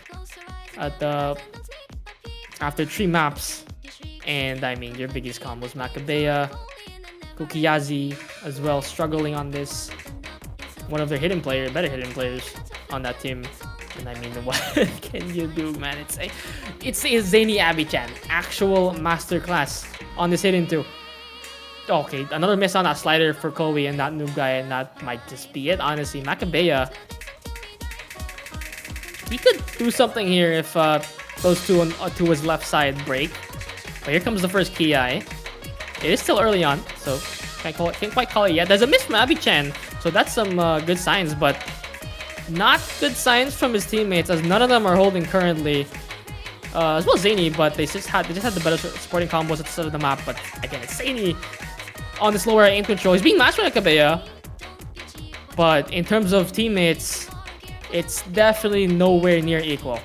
Speaker 1: at the after 3 maps. And I mean, your biggest combos, Macabea, Kukiyazi as well, struggling on this. One of their better hidden players on that team. And I mean, what can you do, man? It's a Zany Abby-chan, actual masterclass on this hidden too. Okay, another miss on that slider for Kobe and that noob guy, and that might just be it, honestly. Macabea, he could do something here if those two to his left side break. But here comes the first Ki. It is still early on, so can't quite call it yet. There's a miss from Abby-chan, so that's some good signs, but not good signs from his teammates, as none of them are holding currently. As well as Zany, but they just had the better supporting combos at the start of the map. But again, it's Zany on this lower aim control. He's being matched by Macabea, but in terms of teammates, it's definitely nowhere near equal.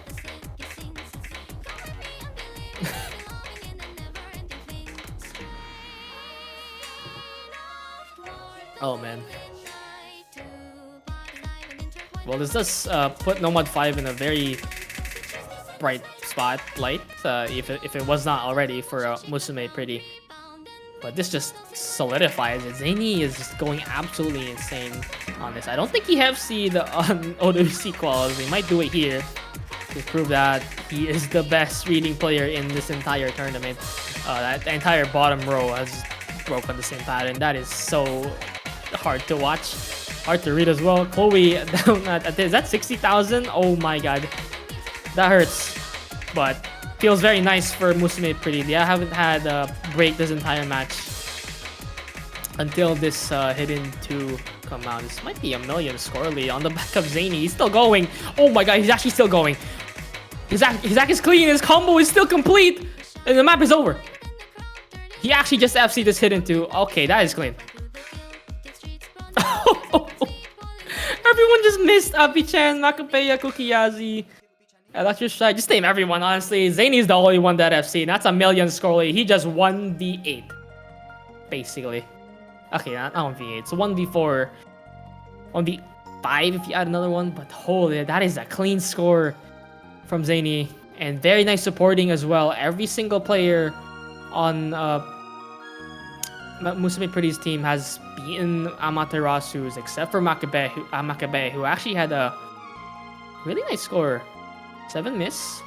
Speaker 1: Oh man. Well, this does put Nomad 5 in a very bright spotlight, if it was not already for Musume Pretty. But this just solidifies it. Zany is just going absolutely insane on this. I don't think he FC'd on OWC quals. He might do it here to prove that he is the best reading player in this entire tournament. That entire bottom row has broken the same pattern. That is so hard to watch. Hard to read as well. Chloe down at is that 60,000? Oh my god. That hurts. But feels very nice for Musume Pretty. They haven't had a break this entire match until this hidden 2 come out. This might be a million score lead on the back of Zany. He's still going. Oh my god, he's actually still going. His act is clean. His combo is still complete. And the map is over. He actually just FC'd this hidden 2. Okay, that is clean. Everyone just missed Abby-chan, Macabea, Kukiyazi. Electric Strike. Just name everyone, honestly. Zany is the only one that FC, and that's a million score lead. He just 1v8. Basically. Okay, not 1v8. It's 1v4. 1v5 if you add another one. But holy, that is a clean score from Zany. And very nice supporting as well. Every single player on Musume Pretty's team has beaten Amaterasu's, except for Macabea, who actually had a really nice score. 7 miss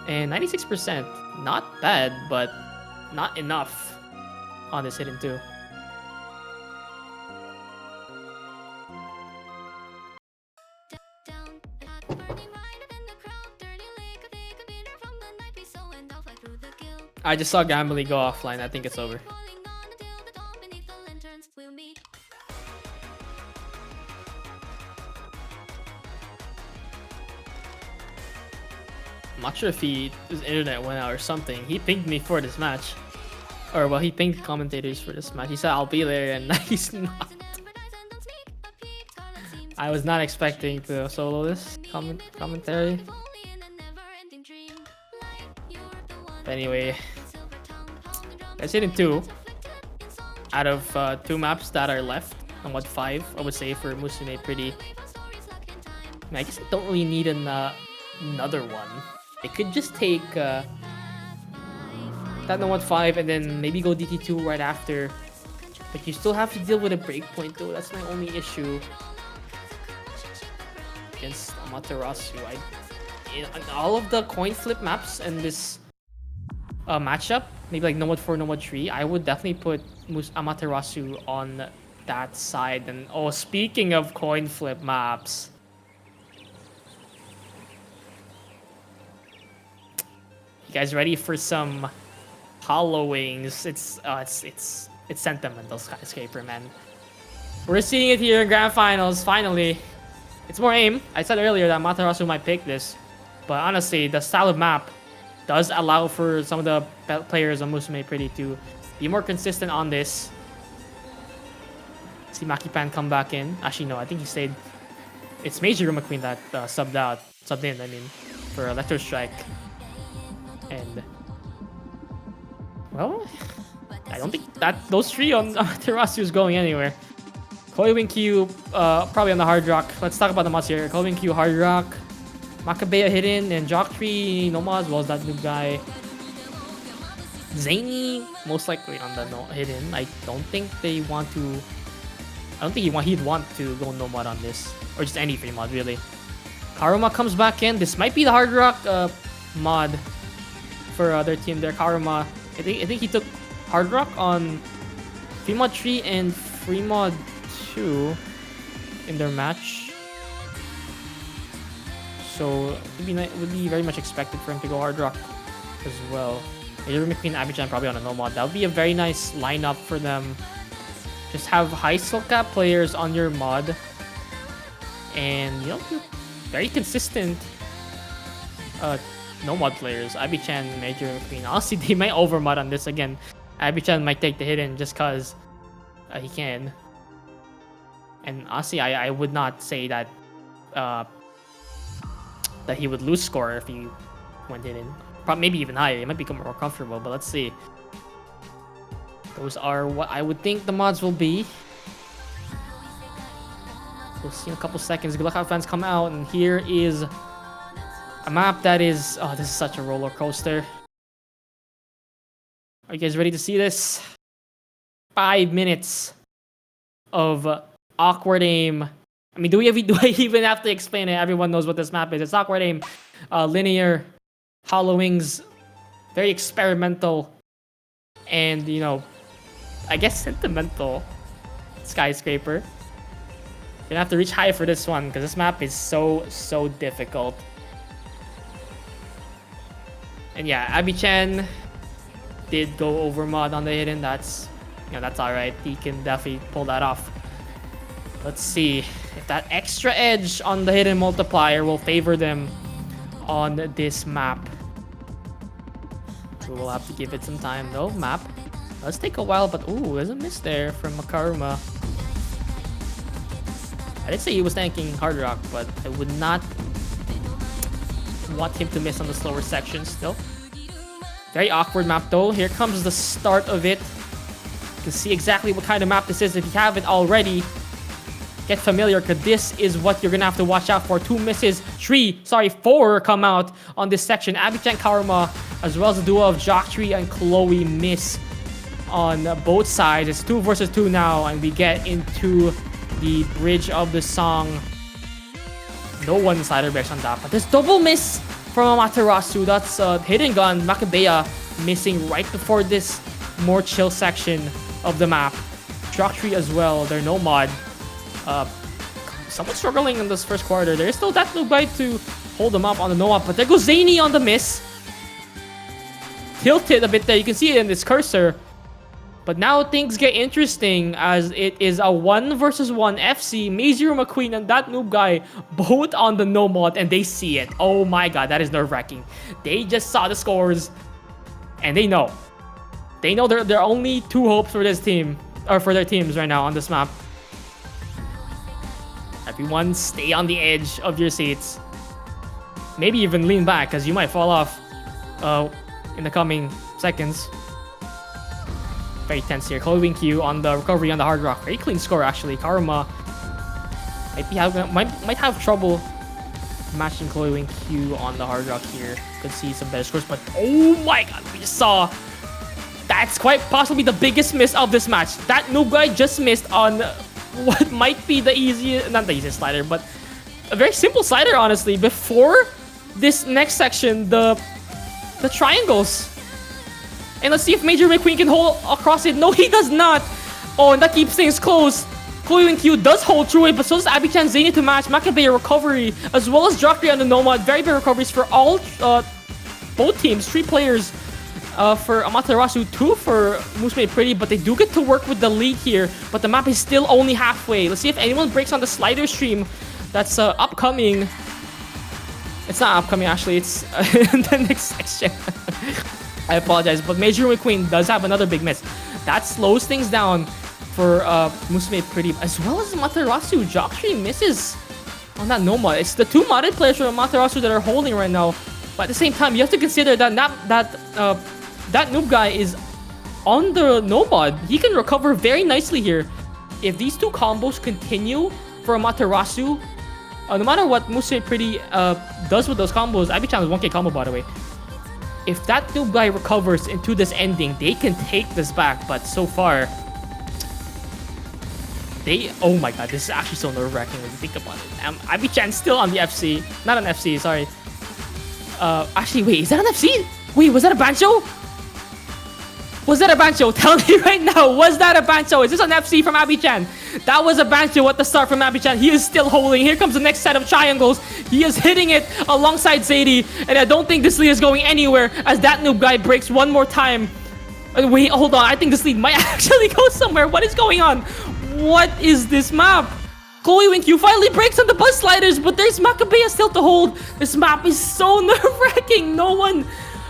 Speaker 1: and 96%. Not bad, but not enough on this hidden 2. I just saw Gambly go offline. I think it's over. I'm not sure if his internet went out or something. He pinged me for this match. Or, well, he pinged commentators for this match. He said, I'll be there, and he's not. I was not expecting to solo this commentary. But anyway, that's hidden 2 out of 2 maps that are left. And what 5, I would say, for Musume Pretty. I mean, I guess I don't really need another one. It could just take that Nomad 5 and then maybe go DT2 right after. But you still have to deal with a breakpoint though. That's my only issue against Amaterasu. In all of the coin flip maps and this matchup, maybe like Nomad 4, Nomad 3, I would definitely put Amaterasu on that side. And oh, speaking of coin flip maps, you guys ready for some hollowings? It's sentimental, Skyscraper, man. We're seeing it here in Grand Finals, finally. It's more aim. I said earlier that Amaterasu might pick this, but honestly, the style of map does allow for some of the players on Musume Pretty to be more consistent on this. See Makipan come back in. Actually, no, I think he stayed. It's Major McQueen that subbed in, I mean, for Electro Strike. And well, I don't think that those three on Amaterasu is going anywhere. Koi Wing Q, probably on the hard rock. Let's talk about the mods here. Koi Wing Q, hard rock. Macabea hidden, and Jock Tree, no mods, well as that new guy. Zany, most likely on the no hidden. I don't think they want to. I don't think he'd want to go no mod on this, or just any free mod really. Karuma comes back in. This might be the hard rock mod for their team there. Karuma, I think he took hard rock on free mod 3 and free mod 2 in their match. So it would be very much expected for him to go hard rock as well. Major McQueen, Abichan probably on a no mod. That would be a very nice lineup for them. Just have high skill cap players on your mod, and you know, very consistent no mod players. Abichan, Major McQueen. Honestly, they might over mod on this again. Abichan might take the hidden just cause he can. And honestly, I would not say that that he would lose score if he went hidden. Maybe even higher. It might become more comfortable, but let's see. Those are what I would think the mods will be. We'll see in a couple seconds. Good luck, how fans come out, and here is a map that is... Oh, this is such a roller coaster. Are you guys ready to see this? 5 minutes of awkward aim. I mean, do I even have to explain it? Everyone knows what this map is. It's awkward aim, linear, hollow wings, very experimental, and you know, I guess sentimental skyscraper. You're gonna have to reach high for this one because this map is so difficult. And yeah, Abichan did go over mod on the hidden. That's, you know, that's all right. He can definitely pull that off. Let's see if that extra edge on the hidden multiplier will favor them on this map. We'll have to give it some time though. Map does take a while, but ooh, there's a miss there from Karuma. I did say he was tanking hard rock, but I would not want him to miss on the slower sections still. Very awkward map though. Here comes the start of it. You can see exactly what kind of map this is if you haven't already. Get familiar, because this is what you're gonna have to watch out for. 2 misses, 4 come out on this section. Abichan, Karuma, as well as the duo of Jocktree and Chloe miss on both sides. It's 2 versus 2 now, and we get into the bridge of the song. No one slider breaks on that, but there's double miss from Amaterasu. That's hidden gun. Macabea missing right before this more chill section of the map. Jocktree as well. They're no mod. Somewhat struggling in this first quarter. There's still that little guy to hold them up on the no-up, but there goes Zany on the miss. Tilted a bit there. You can see it in this cursor. But now things get interesting as it is a 1 versus 1 FC. Mazier McQueen and that noob guy both on the no mod, and they see it. Oh my god, that is nerve-wracking. They just saw the scores and they know. They know there are only 2 hopes for this team, or for their teams right now on this map. Everyone stay on the edge of your seats. Maybe even lean back, because you might fall off in the coming seconds. Very tense here. Chloe Wing Q on the recovery on the hard rock. Very clean score, actually. Karuma might have trouble matching Chloe Wing Q on the hard rock here. Could see some better scores, but oh my god, we just saw... That's quite possibly the biggest miss of this match. That noob guy just missed on... what might be the easiest, not the easiest slider, but a very simple slider, honestly. Before this next section, the triangles. And let's see if Major McQueen can hold across it. No, he does not. Oh, and that keeps things close. Chloe Wing Q does hold through it, but so does Abichan. Zany to match. Macabea recovery, as well as Jocktree on the Nomad. Very big recoveries for all, both teams. 3 players for Amaterasu, 2 for Musume Pretty, but they do get to work with the lead here. But the map is still only halfway. Let's see if anyone breaks on the slider stream that's upcoming. It's not upcoming, actually. It's the next section. I apologize, but Major McQueen does have another big miss. That slows things down for Musume Pretty, as well as Amaterasu. Jocktree misses on that no mod. It's the 2 modded players from Amaterasu that are holding right now. But at the same time, you have to consider that that noob guy is on the Nomad. He can recover very nicely here. If these two combos continue for Amaterasu, no matter what Musume Pretty does with those combos, Abi-chan is 1k combo, by the way. If that noob guy recovers into this ending, they can take this back. But so far, oh my god, this is actually so nerve-wracking when you think about it. Abi-chan still on the FC. Not an FC, sorry. Actually, wait, is that an FC? Wait, was that a Bancho? Was that a Bancho? Tell me right now, was that a Bancho? Is this an FC from Abi-chan? That was a Bancho at the start from Abi-chan. He is still holding. Here comes the next set of triangles. He is hitting it alongside Zadie. And I don't think this lead is going anywhere as that noob guy breaks one more time. Wait, hold on. I think this lead might actually go somewhere. What is going on? What is this map? Chloe Winkyu finally breaks on the bus sliders, but there's Macabea still to hold. This map is so nerve-wracking. No one...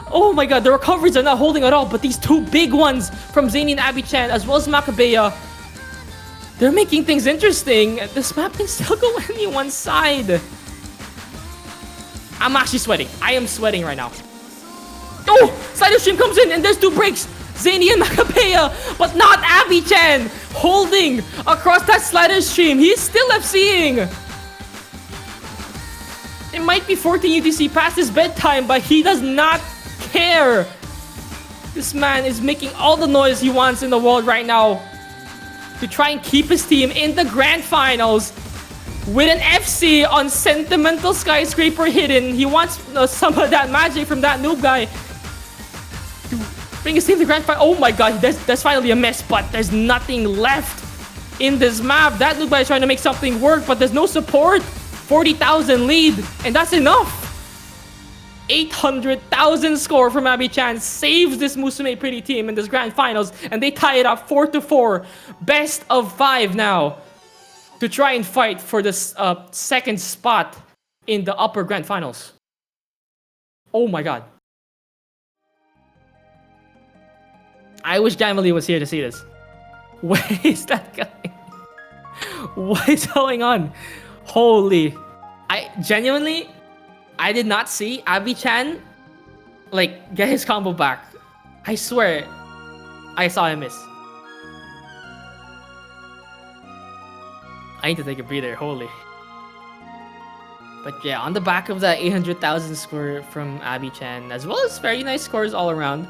Speaker 1: Oh my god, the recoveries are not holding at all, but these two big ones from Zany and Abi-chan, as well as Macabea, they're making things interesting. This map can still go anyone's side. I'm actually sweating. I am sweating right now. Oh! Slider stream comes in, and there's two breaks. Zany and Macabea, but not Abi-chan, holding across that slider stream. He's still FCing. It might be 14 UTC past his bedtime, but he does not care. This man is making all the noise he wants in the world right now to try and keep his team in the grand finals with an FC on Sentimental Skyscraper hidden. He wants some of that magic from that noob guy to bring his team to the grand final. Oh my god, that's finally a miss, but there's nothing left in this map. That noob guy is trying to make something work, but there's no support. 40,000 lead, and that's enough. 800,000 score from Abi-chan saves this Musume Pretty team in this grand finals, and they tie it up 4-4. Best of 5 now to try and fight for this second spot in the upper grand finals. Oh my god. I wish Gamali was here to see this. Where is that guy? What is going on? Holy. I did not see Abi-chan like get his combo back. I swear I saw him miss. I need to take a breather, holy. But yeah, on the back of that 800,000 score from Abi-chan, as well as very nice scores all around.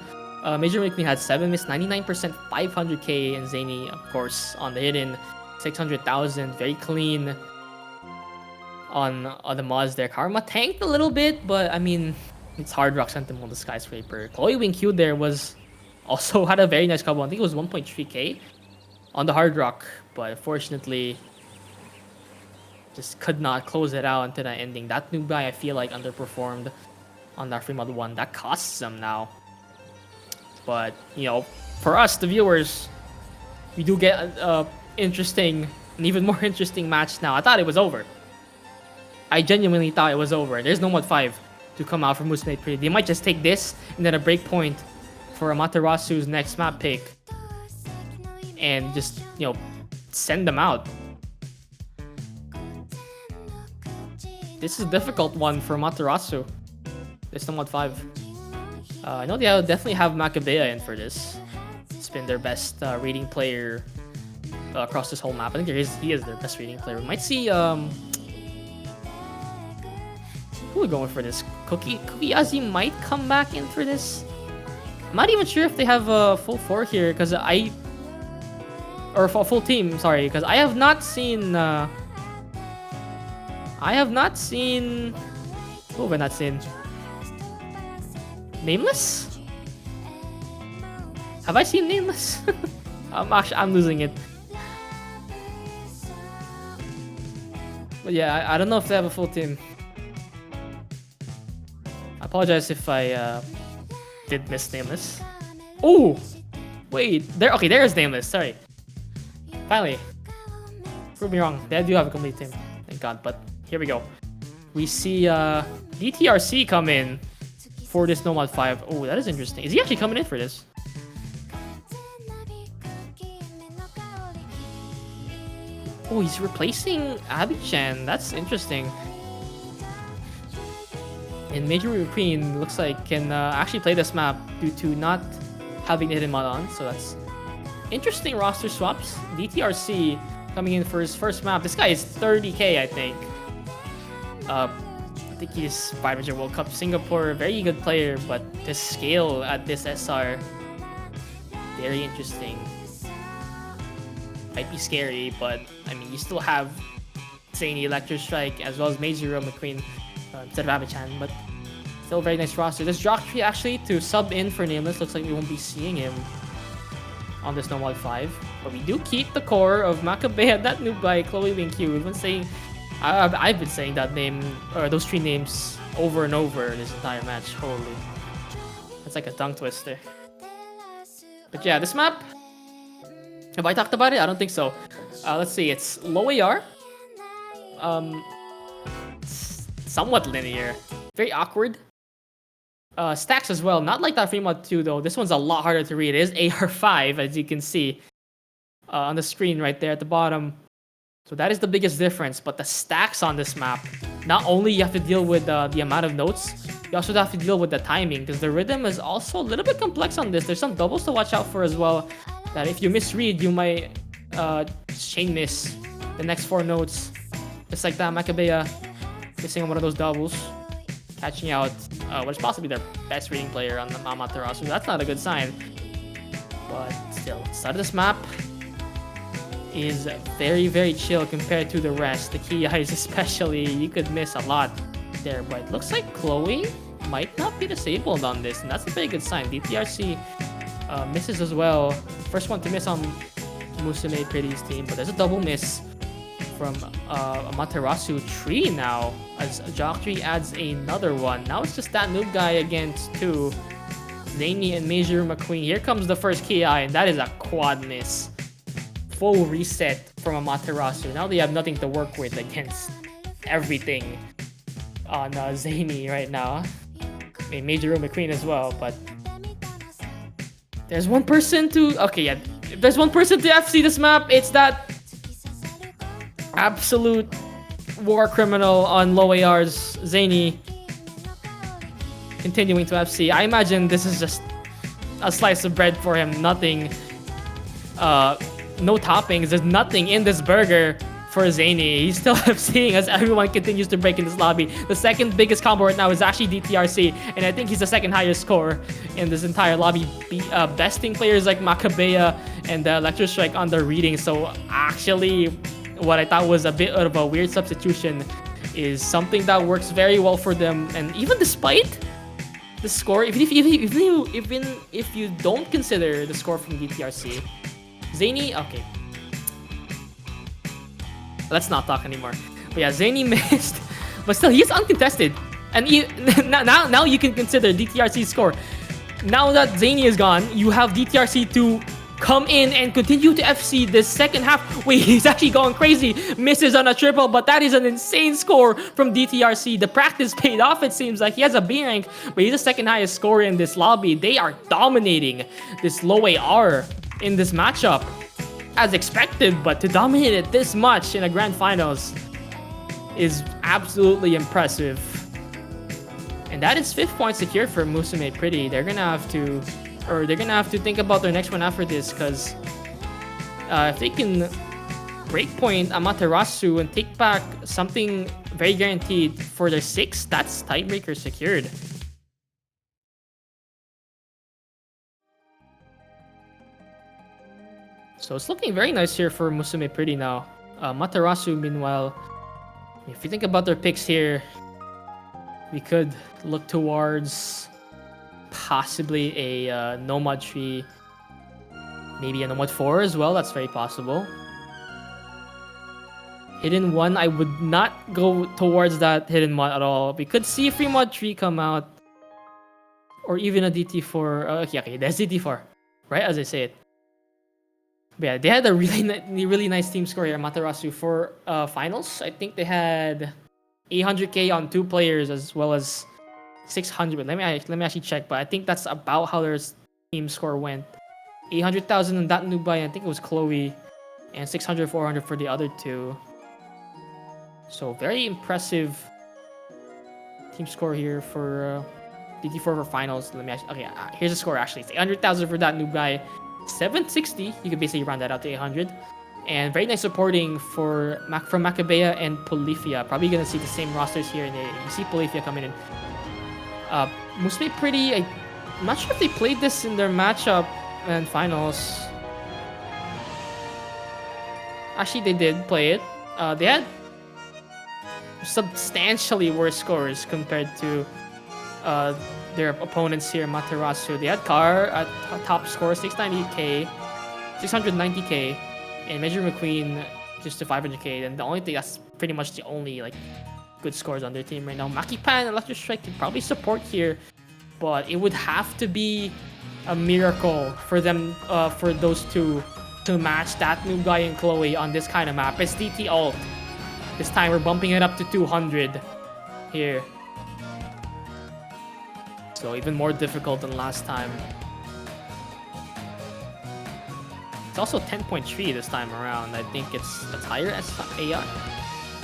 Speaker 1: Major League had 7 miss, 99%, 500k, and Zany, of course, on the hidden, 600,000, very clean. On the mods there. Karma tanked a little bit, but I mean, it's Hard Rock Sentinel on the Skyscraper. Chloe Winkyu there also had a very nice combo. I think it was 1.3k on the Hard Rock, but unfortunately, just could not close it out into that ending. That noob guy, I feel like, underperformed on that free mod 1. That costs him now. But, you know, for us, the viewers, we do get an interesting, an even more interesting match now. I thought it was over. I genuinely thought it was over. There's no mod 5 to come out from Musume Pretty. They might just take this and then a breakpoint for Amaterasu's next map pick and just, you know, send them out. This is a difficult one for Amaterasu. There's no mod 5. I know they definitely have Macabea in for this. It's been their best reading player across this whole map. I think he is their best reading player. We might see who are going for this? Kukiyazi might come back in for this. I'm not even sure if they have a full 4 here, because or a full team, sorry, because I have not seen who have I not seen? Nameless? Have I seen Nameless? I'm losing it. But yeah, I don't know if they have a full team. I apologize if I did miss Nameless. Oh, wait, there's Nameless. Sorry. Finally, prove me wrong. They do have a complete team. Thank God. But here we go. We see DTRC come in for this No Mod 5. Oh, that is interesting. Is he actually coming in for this? Oh, he's replacing Abi-chan. That's interesting. And Major Queen looks like can actually play this map due to not having Hidden Mod on, so that's interesting roster swaps. DTRC coming in for his first map. This guy is 30k, I think. I think he's 500 World Cup Singapore, very good player, but the scale at this SR, very interesting. Might be scary, but I mean, you still have Zany, Electro Strike, as well as Meijiro McQueen instead of Abichan, but still a very nice roster. This Jocktree actually to sub in for Nameless, looks like we won't be seeing him on this No Mod 5, but we do keep the core of Musume, that noob guy, Chloe Wing Q. We've been saying, I've been saying that name, or those three names over and over this entire match. Holy, that's like a tongue twister. But yeah, this map, have I talked about it? I don't think so. Let's see, it's low AR, somewhat linear, very awkward. Stacks as well, not like that free mod 2 though. This one's a lot harder to read. It is AR5, as you can see on the screen right there at the bottom. So that is the biggest difference. But the stacks on this map, not only you have to deal with the amount of notes, you also have to deal with the timing, because the rhythm is also a little bit complex on this. There's some doubles to watch out for as well, that if you misread, you might chain miss the next 4 notes. Just like that, Musume missing on one of those doubles, catching out what is possibly their best reading player on the Amaterasu. That's not a good sign. But still, the start of this map is very, very chill compared to the rest. The key eyes especially, you could miss a lot there. But it looks like Chloe might not be disabled on this, and that's a very good sign. DTRC misses as well. First one to miss on Musume Pretty's team, but there's a double miss from Amaterasu tree now, as Jocktree adds another one. Now it's just that noob guy against 2, Zany and Meijiro McQueen. Here comes the first KI, and that is a quad miss. Full reset from Amaterasu. Now they have nothing to work with against everything on Zany right now. I mean, Meijiro McQueen as well, but there's one person to... Okay, yeah. If there's one person to FC this map, it's that absolute war criminal on low ARs, Zany, continuing to FC. I imagine this is just a slice of bread for him. Nothing, no toppings. There's nothing in this burger for Zany. He's still FCing as everyone continues to break in this lobby. The second biggest combo right now is actually DTRC, and I think he's the second highest score in this entire lobby, besting players like Musume and Electro Strike on their reading. So actually, what I thought was a bit of a weird substitution is something that works very well for them. And even despite the score, even if you don't consider the score from DTRC, Zany, okay, let's not talk anymore. But yeah, Zany missed, but still he's uncontested. And now you can consider DTRC's score. Now that Zany is gone, you have DTRC to come in and continue to FC this second half. Wait, he's actually going crazy. Misses on a triple, but that is an insane score from DTRC. The practice paid off, it seems like. He has a B rank, but he's the second highest scorer in this lobby. They are dominating this low AR in this matchup, as expected, but to dominate it this much in a grand finals is absolutely impressive. And that is 5th point secure for Musume Pretty. They're gonna have to think about their next one after this, because if they can breakpoint Amaterasu and take back something very guaranteed for their 6th, that's tiebreaker secured. So it's looking very nice here for Musume Pretty now. Amaterasu, meanwhile, if you think about their picks here, we could look towards possibly a Nomad tree, maybe a Nomad 4 as well. That's very possible. Hidden 1, I would not go towards that hidden mod at all. We could see a free mod tree come out, or even a DT4. Okay, that's DT4, right? As I say it. But yeah, they had a really nice team score here, Amaterasu, for finals. I think they had 800k on 2 players as well as 600. Let me actually check, but I think that's about how their team score went. 800,000 on that Nubai, I think it was Chloe, and 600, 400 for the other 2. So very impressive team score here for DT4 for finals. Let me actually, okay, here's the score actually. It's 800,000 for that noob guy. 760. You can basically round that out to 800. And very nice supporting for from Macabea and Polyphia. Probably gonna see the same rosters here. And you see Polyphia coming in. Musume pretty. I'm not sure if they played this in their matchup and finals. Actually, they did play it. They had substantially worse scores compared to their opponents here, Amaterasu. They had Car at top score, 690k, 690k, and Major McQueen just to 500k. And the only thing that's pretty much the only like good scores on their team right now. Makipan and Electric Strike can probably support here, but it would have to be a miracle for them, for those two to match that noob guy and Chloe on this kind of map. It's DT ult. This time we're bumping it up to 200 here. So even more difficult than last time. It's also 10.3 this time around. I think it's higher as AR.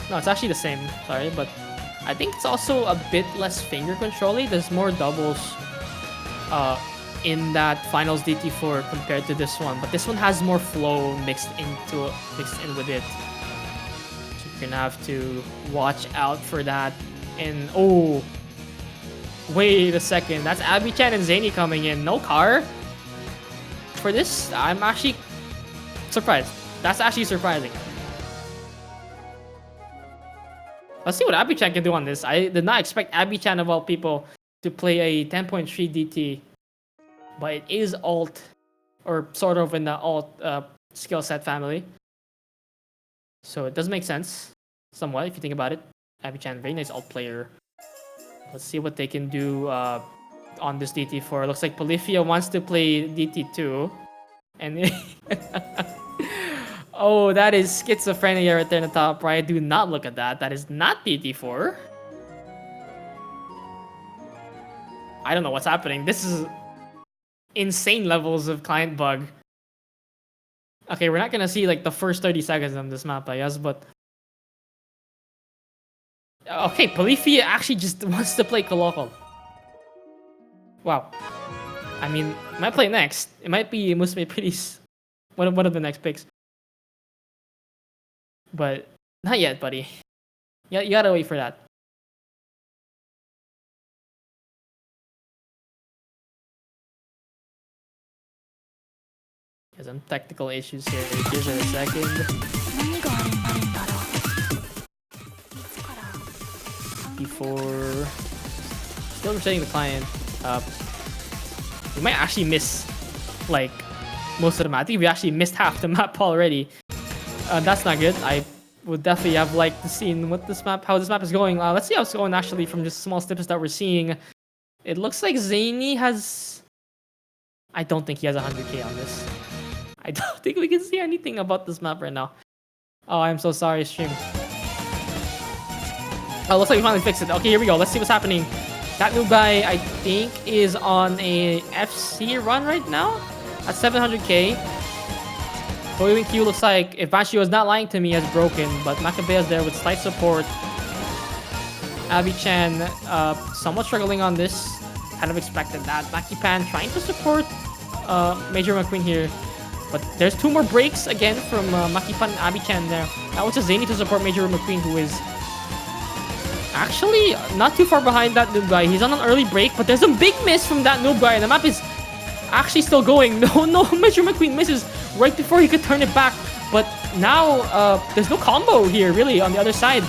Speaker 1: No, it's actually the same. Sorry, but I think it's also a bit less finger controlling. There's more doubles in that finals DT4 compared to this one, but this one has more flow mixed in with it. So you're gonna have to watch out for that. And oh, wait a second, that's Abby-chan and Zany coming in. No car for this. I'm actually surprised. That's actually surprising. Let's see what Abby-chan can do on this. I did not expect Abby-chan of all people to play a 10.3 DT. But it is alt, or sort of in the alt skill set family. So it does make sense, somewhat, if you think about it. Abby-chan, very nice alt player. Let's see what they can do on this DT4. Looks like Polyphia wants to play DT2. And oh, that is schizophrenia right there in the top right. Do not look at that. That is not DT4. I don't know what's happening. This is insane levels of client bug. Okay, we're not gonna see like the first 30 seconds of this map, I guess, but okay, Polyphia actually just wants to play Colossal. Wow. I mean, it might play next. It might be Musume pretty one of the next picks. But not yet, buddy. Yeah, you gotta wait for that. There's some technical issues here. Here's in a second. Before still resetting the client, we might actually miss like most of the map. I think we actually missed half the map already. That's not good. I would definitely have liked to see what this map, how this map is going. Let's see how it's going actually from just small snippets that we're seeing. It looks like Zany has. I don't think he has 100k on this. I don't think we can see anything about this map right now. Oh, I'm so sorry, stream. Oh, looks like we finally fixed it. Okay, here we go. Let's see what's happening. That new guy, I think, is on a FC run right now at 700k. Going Q looks like, if Banshee was not lying to me, has broken, but Macabea is there with slight support. Abby-chan somewhat struggling on this. Kind of expected that. Makipan trying to support Major McQueen here. But there's two more breaks again from Makipan and Abby-chan there. That was a Zany to support Major McQueen, who is actually not too far behind that noob guy. He's on an early break, but there's a big miss from that noob guy. And the map is actually still going. No, Major McQueen misses right before he could turn it back. But now there's no combo here, really, on the other side.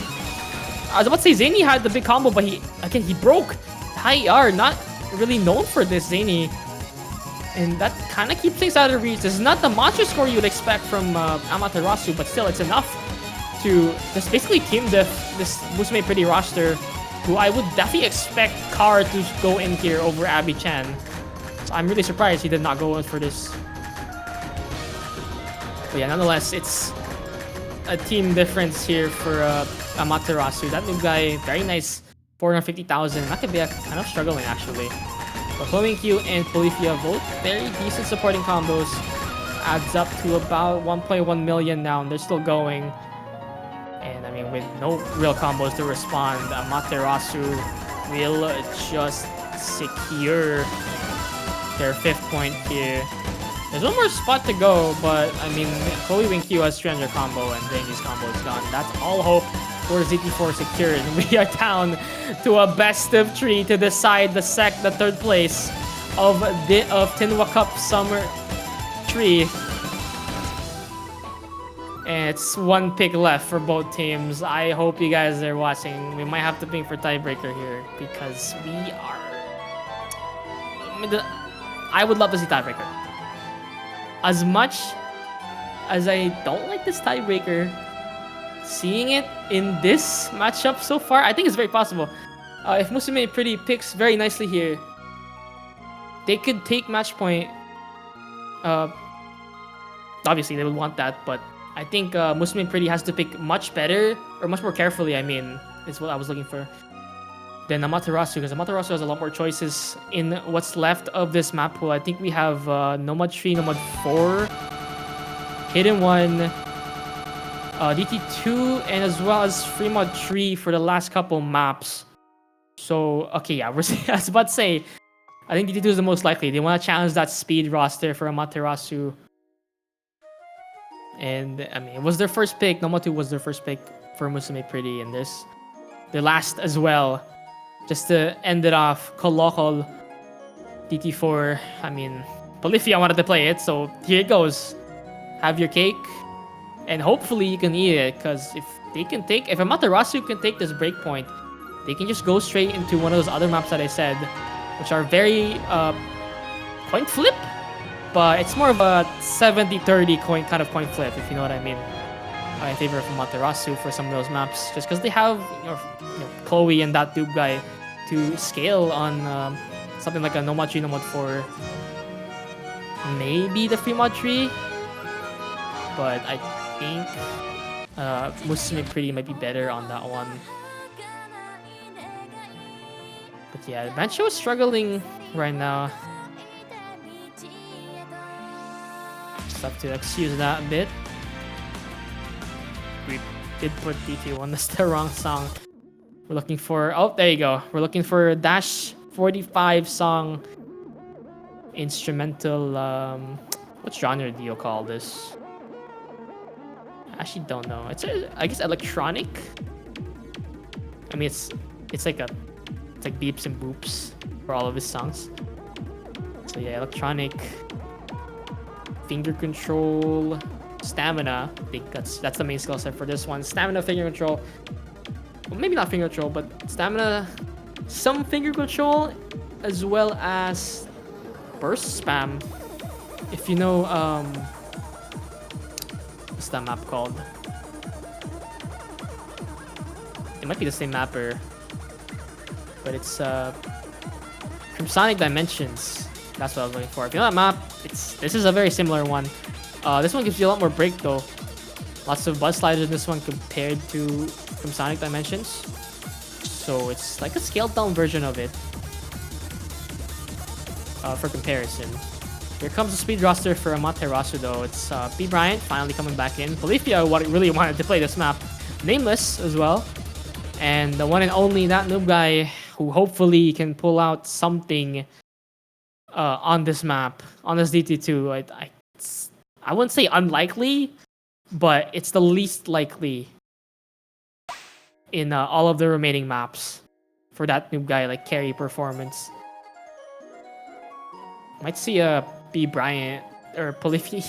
Speaker 1: I was about to say Zany had the big combo, but he broke. High ER, not really known for this, Zany. And that kind of keeps things out of reach. This is not the monster score you would expect from Amaterasu, but still, it's enough to just basically team this Musume Pretty roster, who I would definitely expect Kar to go in here over Abby-chan. So I'm really surprised he did not go in for this. But yeah, nonetheless, it's a team difference here for Amaterasu. That new guy, very nice, 450,000. Macabea kind of struggling, actually. But Flowing Q and Polyphia both very decent supporting combos. Adds up to about 1.1 million now, and they're still going. And I mean, with no real combos to respond, Amaterasu will just secure their 5th point here. There's one more spot to go, but I mean, Chloe Wing Q has 300 combo and Zaney's combo is gone. That's all hope for ZT4 secured. We are down to a best of 3 to decide the 3rd place of Tinwa Cup Summer 3. And it's 1 pick left for both teams. I hope you guys are watching. We might have to ping for tiebreaker here because we are... I would love to see tiebreaker. As much as I don't like this tiebreaker, seeing it in this matchup so far, I think it's very possible. If Musume Pretty picks very nicely here, they could take match point. Obviously, they would want that, but I think Musume Pretty has to pick much better, or much more carefully, I mean, is what I was looking for, than Amaterasu, because Amaterasu has a lot more choices in what's left of this map pool. I think we have Nomad 3, Nomad 4, Hidden 1, DT2, and as well as Free Mod 3 for the last couple maps. So, okay, yeah, I was about to say, I think DT2 is the most likely. They want to challenge that speed roster for Amaterasu. And, I mean, it was their first pick. Nomad 2 was their first pick for Musume Pretty, and there's their last as well. Just to end it off, Colloquial DT4. I mean, Polyphia wanted to play it, so here it goes. Have your cake, and hopefully you can eat it, because if Amaterasu can take this breakpoint, they can just go straight into one of those other maps that I said, which are very point flip, but it's more of a 70-30 kind of point flip, if you know what I mean. In favor of Amaterasu for some of those maps, just because they have Chloe and that dude guy to scale on something like a Nomad 3, Nomad 4, maybe the Free Mod 3, but I think Musume Pretty might be better on that one. But yeah, Bancho is struggling right now. Just have to excuse that a bit. We did put DT1, that's the wrong song. We're looking for, oh, there you go. We're looking for Dash 45 song instrumental, what genre do you call this? I actually don't know. It's I guess electronic. I mean, it's like beeps and boops for all of his songs. So yeah, electronic, finger control, stamina. I think that's the main skill set for this one. Stamina, finger control. Well, maybe not finger control, but stamina, some finger control, as well as burst spam. If you know, what's that map called? It might be the same mapper, but it's Crimsonic Dimensions. That's what I was looking for. If you know that map, this is a very similar one. This one gives you a lot more break though. Lots of buzz sliders in this one compared to Crimsonic Dimensions. So it's like a scaled down version of it. For comparison. Here comes the speed roster for Amaterasu though. It's B. Bryant finally coming back in. Polyphia really wanted to play this map. Nameless as well. And the one and only, that noob guy, who hopefully can pull out something on this map, on this DT2. I wouldn't say unlikely, but it's the least likely in all of the remaining maps for that noob guy, like carry performance. Might see a B. Bryant or Polyphia.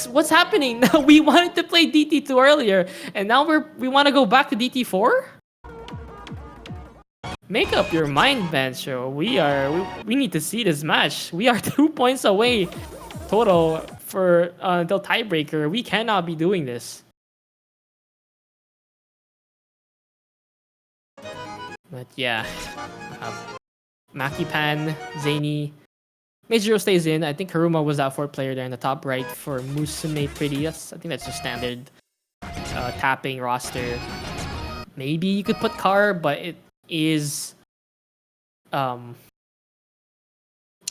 Speaker 1: What's happening? We wanted to play DT2 earlier, and now we want to go back to DT4? Make up your mind, Bancho. We need to see this match. We are 2 points away total for until tiebreaker. We cannot be doing this. But yeah, Makipan, Zany, Majiro stays in. I think Haruma was that 4th player there in the top right for Musume Pretty. I think that's just standard tapping roster. Maybe you could put Car, but it is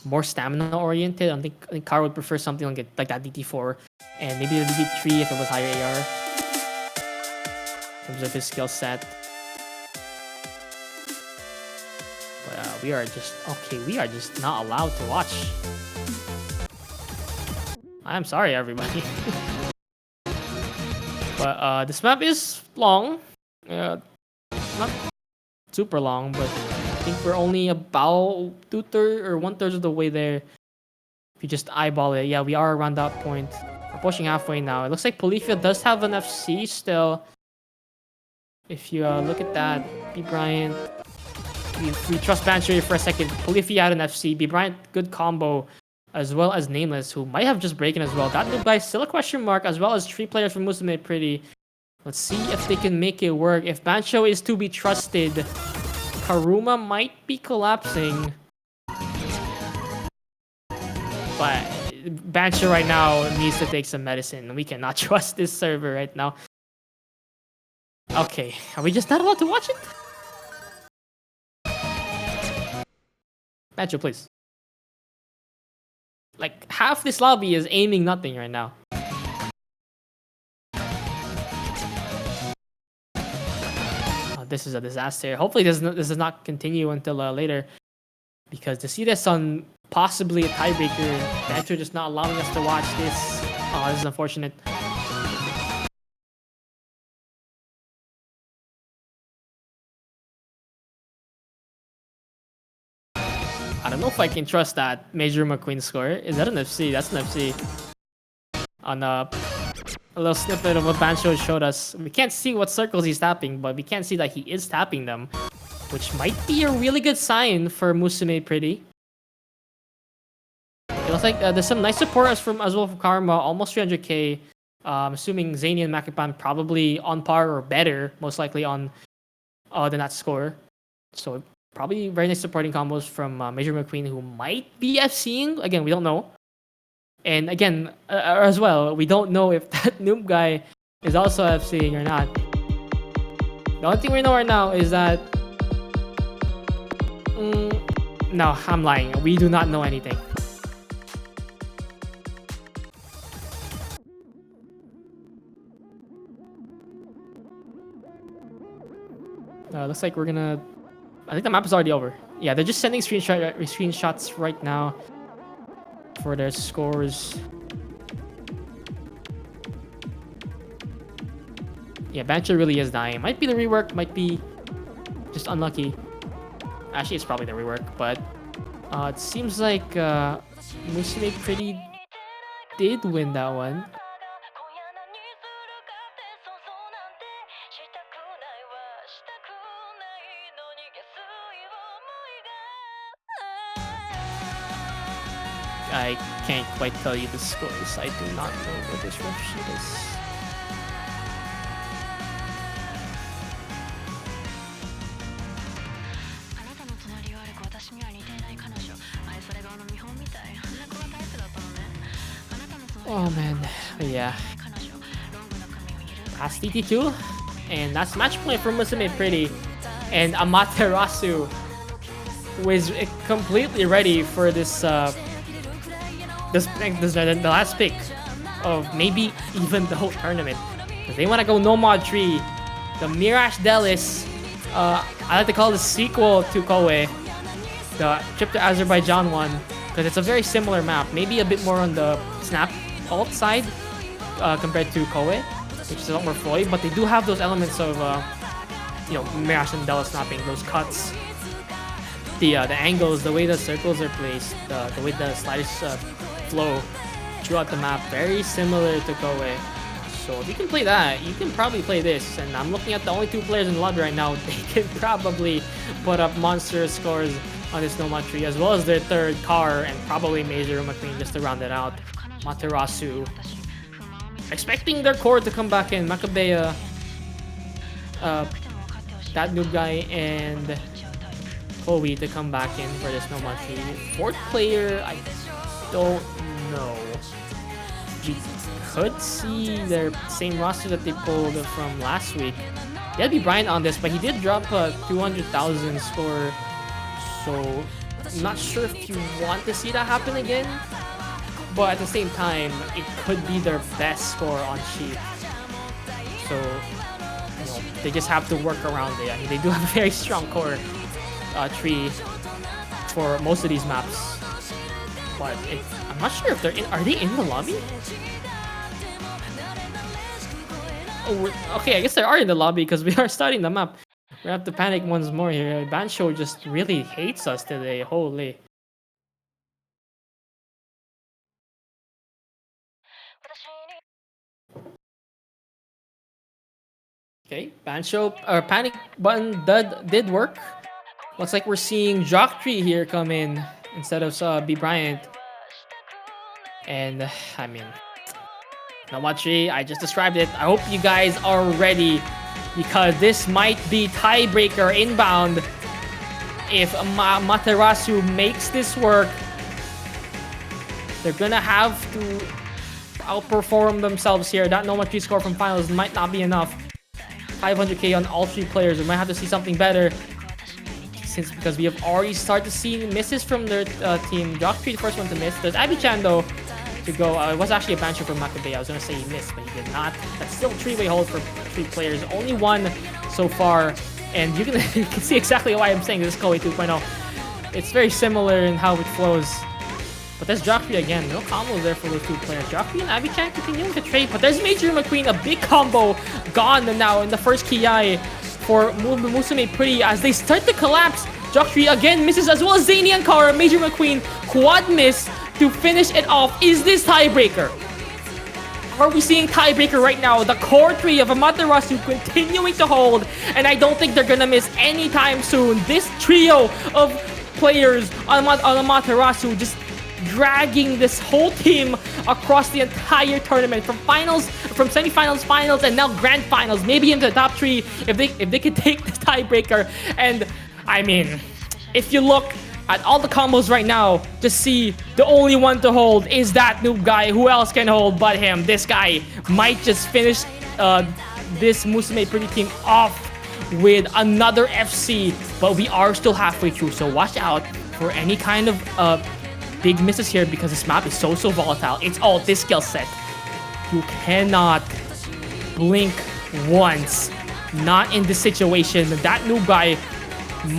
Speaker 1: more stamina oriented. I think Car would prefer something like that DT4, and maybe the DT3 if it was higher AR in terms of his skill set. But we are just okay. We are just not allowed to watch. I'm sorry, everybody. But this map is long. Not super long, but I think we're only about 2/3 or 1/3 of the way there. If you just eyeball it, yeah, we are around that point. We're pushing halfway now. It looks like Polifia does have an FC still. If you look at that, B Bryant. We trust Banshee for a second. Polifia had an FC. B Bryant, good combo. As well as Nameless, who might have just breaking as well. That new guy still a question mark, as well as 3 players from Musume Pretty. Let's see if they can make it work. If Bancho is to be trusted, Karuma might be collapsing. But Bancho right now needs to take some medicine. We cannot trust this server right now. Okay, are we just not allowed to watch it? Bancho, please. Like, half this lobby is aiming nothing right now. Oh, this is a disaster. Hopefully this does not continue until later. Because to see this on possibly a tiebreaker, Bancho just not allowing us to watch this. Oh, this is unfortunate. I don't know if I can trust that Major McQueen score. Is that an FC? That's an FC. On a little snippet of what Bancho showed us. We can't see what circles he's tapping, but we can see that he is tapping them. Which might be a really good sign for Musume Pretty. It looks like there's some nice support as well from Karma. Almost 300k. Assuming Zany and Makipan probably on par or better. Most likely on than that score. So probably very nice supporting combos from Major McQueen, who might be FCing. Again, we don't know. And again, as well, we don't know if that noob guy is also FCing or not. The only thing we know right now is that... no, I'm lying. We do not know anything. Looks like we're gonna... I think the map is already over. Yeah, they're just sending screenshots right now for their scores. Yeah, Bancho really is dying. Might be the rework, might be just unlucky. Actually, it's probably the rework, but it seems like Musume Pretty did win that one. I can't quite tell you the scores. I do not know what this ref sheet is. Oh man, yeah. That's TT2, and that's match point for Musume Pretty, and Amaterasu was completely ready for this. The last pick of maybe even the whole tournament. They want to go no mod tree. The Mirage Delis. I like to call this sequel to Koei, the trip to Azerbaijan one, because it's a very similar map. Maybe a bit more on the snap alt side compared to Koei, which is a lot more flowy. But they do have those elements of Mirage and Delis snapping, those cuts, the angles, the way the circles are placed, the way the sliders flow throughout the map, very similar to Koei. So if you can play that, you can probably play this. And I'm looking at the only 2 players in the lobby right now. They can probably put up monstrous scores on this Nomad tree, as well as their third car and probably Major McQueen just to round it out. Amaterasu expecting their core to come back in. Macabea, that noob guy, and Chloe to come back in for this Nomad tree. 4th player, I don't know. We could see their same roster that they pulled from last week. They had B Bryant on this, but he did drop a 200,000 score. So I'm not sure if you want to see that happen again. But at the same time, it could be their best score on Sheep. So they just have to work around it. I mean, they do have a very strong core tree for most of these maps. But I'm not sure if they're in. Are they in the lobby? Oh, okay, I guess they are in the lobby because we are starting the map. We have to panic once more here. Bancho just really hates us today. Holy. Okay, Bancho or panic button did work. Looks like we're seeing Jocktree here come in instead of B Bryant. And I mean, Namachi, I just described it. I hope you guys are ready because this might be tiebreaker inbound. If Amaterasu makes this work, they're gonna have to outperform themselves here. That Namachi score from finals might not be enough. 500k on all three players. We might have to see something better. Because we have already started to see misses from their team. Jocktree the first one to miss. There's Abby-chan though to go. It was actually a Bancho from Maccabee. I was gonna say he missed, but he did not. That's still a three-way hold for three players. Only one so far, and you can see exactly why I'm saying this is Koei 2.0. It's very similar in how it flows. But there's Jocktree again. No combos there for those two players. Jocktree and Abby-chan continuing to trade, but there's Major McQueen, a big combo gone now in the first Kiai for Musume Pretty as they start to collapse. Jocktree again misses as well as Zany and Kara. Major McQueen quad miss to finish it off. Is this tiebreaker? Are we seeing tiebreaker right now? The core three of Amaterasu continuing to hold, and I don't think they're gonna miss anytime soon. This trio of players on Amaterasu just dragging this whole team across the entire tournament from finals, from semifinals, finals, and now grand finals, maybe into the top three if they could take this tiebreaker. And I mean, if you look at all the combos right now, just see the only one to hold is that noob guy. Who else can hold but him? This guy might just finish this Musume Pretty team off with another FC, but we are still halfway through, so watch out for any kind of big misses here because this map is so volatile. It's all this skill set. You cannot blink once. Not in this situation. That noob guy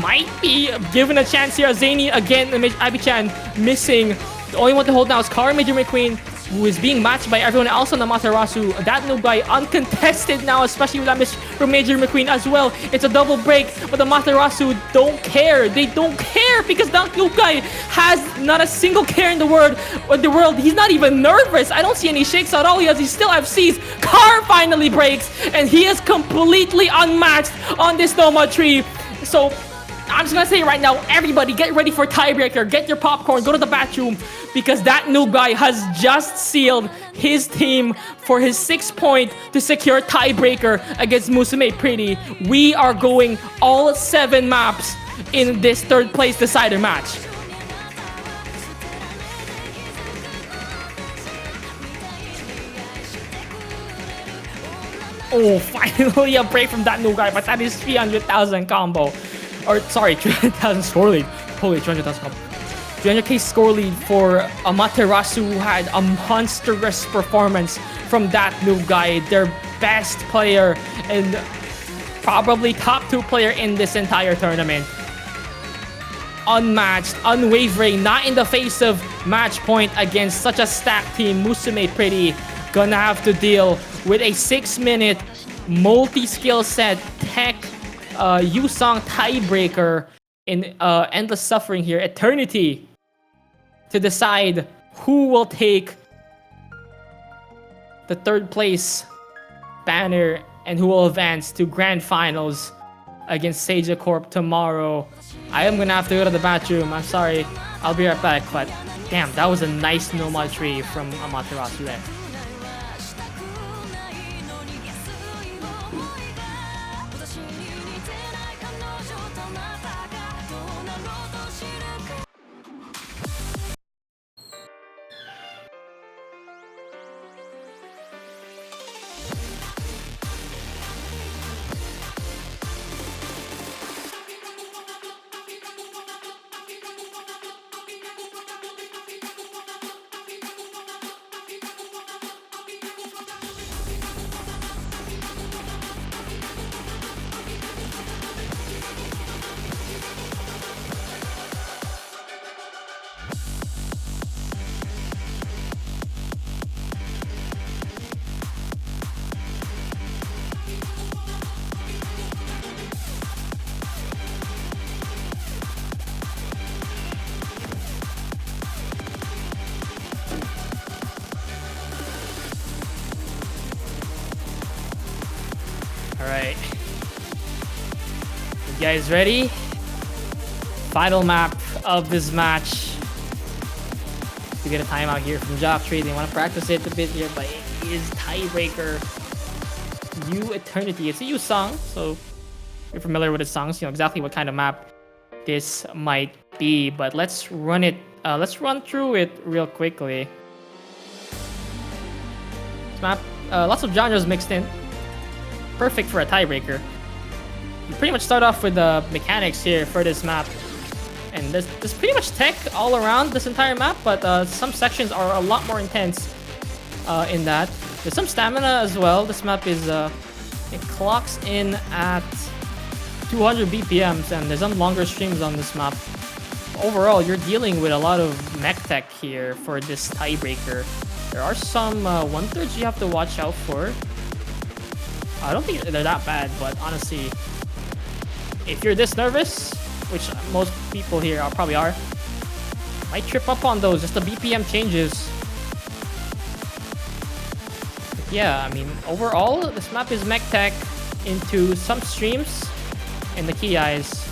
Speaker 1: might be given a chance here. Zany again, Abby-chan missing. The only one to hold now is Kara Major McQueen, who is being matched by everyone else on the Amaterasu. That noob guy uncontested now, especially with that miss from Major McQueen as well. It's a double break, but the Amaterasu don't care. They don't care because that noob guy has not a single care in the world. He's not even nervous. I don't see any shakes at all. He still FCs. Car finally breaks, and he is completely unmatched on this Noma tree. So I'm just gonna say right now, everybody get ready for tiebreaker. Get your popcorn, go to the bathroom, because that noob guy has just sealed his team for his 6 point to secure tiebreaker against Musume Pretty. We are going all 7 maps in this third place decider match. Oh, finally a break from that noob guy, but that is 300,000 combo. Or sorry, 300,000 score lead. Holy, 300,000 combo. 300k score lead for Amaterasu, who had a monstrous performance from that noob guy. Their best player and probably top 2 player in this entire tournament. Unmatched, unwavering, not in the face of match point against such a stacked team. Musume Pretty gonna have to deal with a 6-minute multi-skill set tech Yusong tiebreaker in endless suffering here. Eternity to decide who will take the third place banner and who will advance to grand finals against Seiya Corp tomorrow. I am gonna have to go to the bathroom. I'm sorry. I'll be right back, but damn, that was a nice Noma tree from Amaterasu there. You guys ready? Final map of this match. We get a timeout here from Jocktree. They want to practice it a bit here, but it is tiebreaker. New Eternity. It's a U song, so if you're familiar with the songs, you know exactly what kind of map this might be. But let's run it. Let's run through it real quickly. This map, lots of genres mixed in. Perfect for a tiebreaker. You pretty much start off with the mechanics here for this map. And there's pretty much tech all around this entire map, but some sections are a lot more intense in that. There's some stamina as well. This map is, it clocks in at 200 BPMs, and there's some longer streams on this map. Overall, you're dealing with a lot of mech tech here for this tiebreaker. There are some 1/3s you have to watch out for. I don't think they're that bad, but honestly, if you're this nervous, which most people here probably are, might trip up on those, just the BPM changes. But yeah, I mean, overall, this map is mech tech into some streams in the key eyes,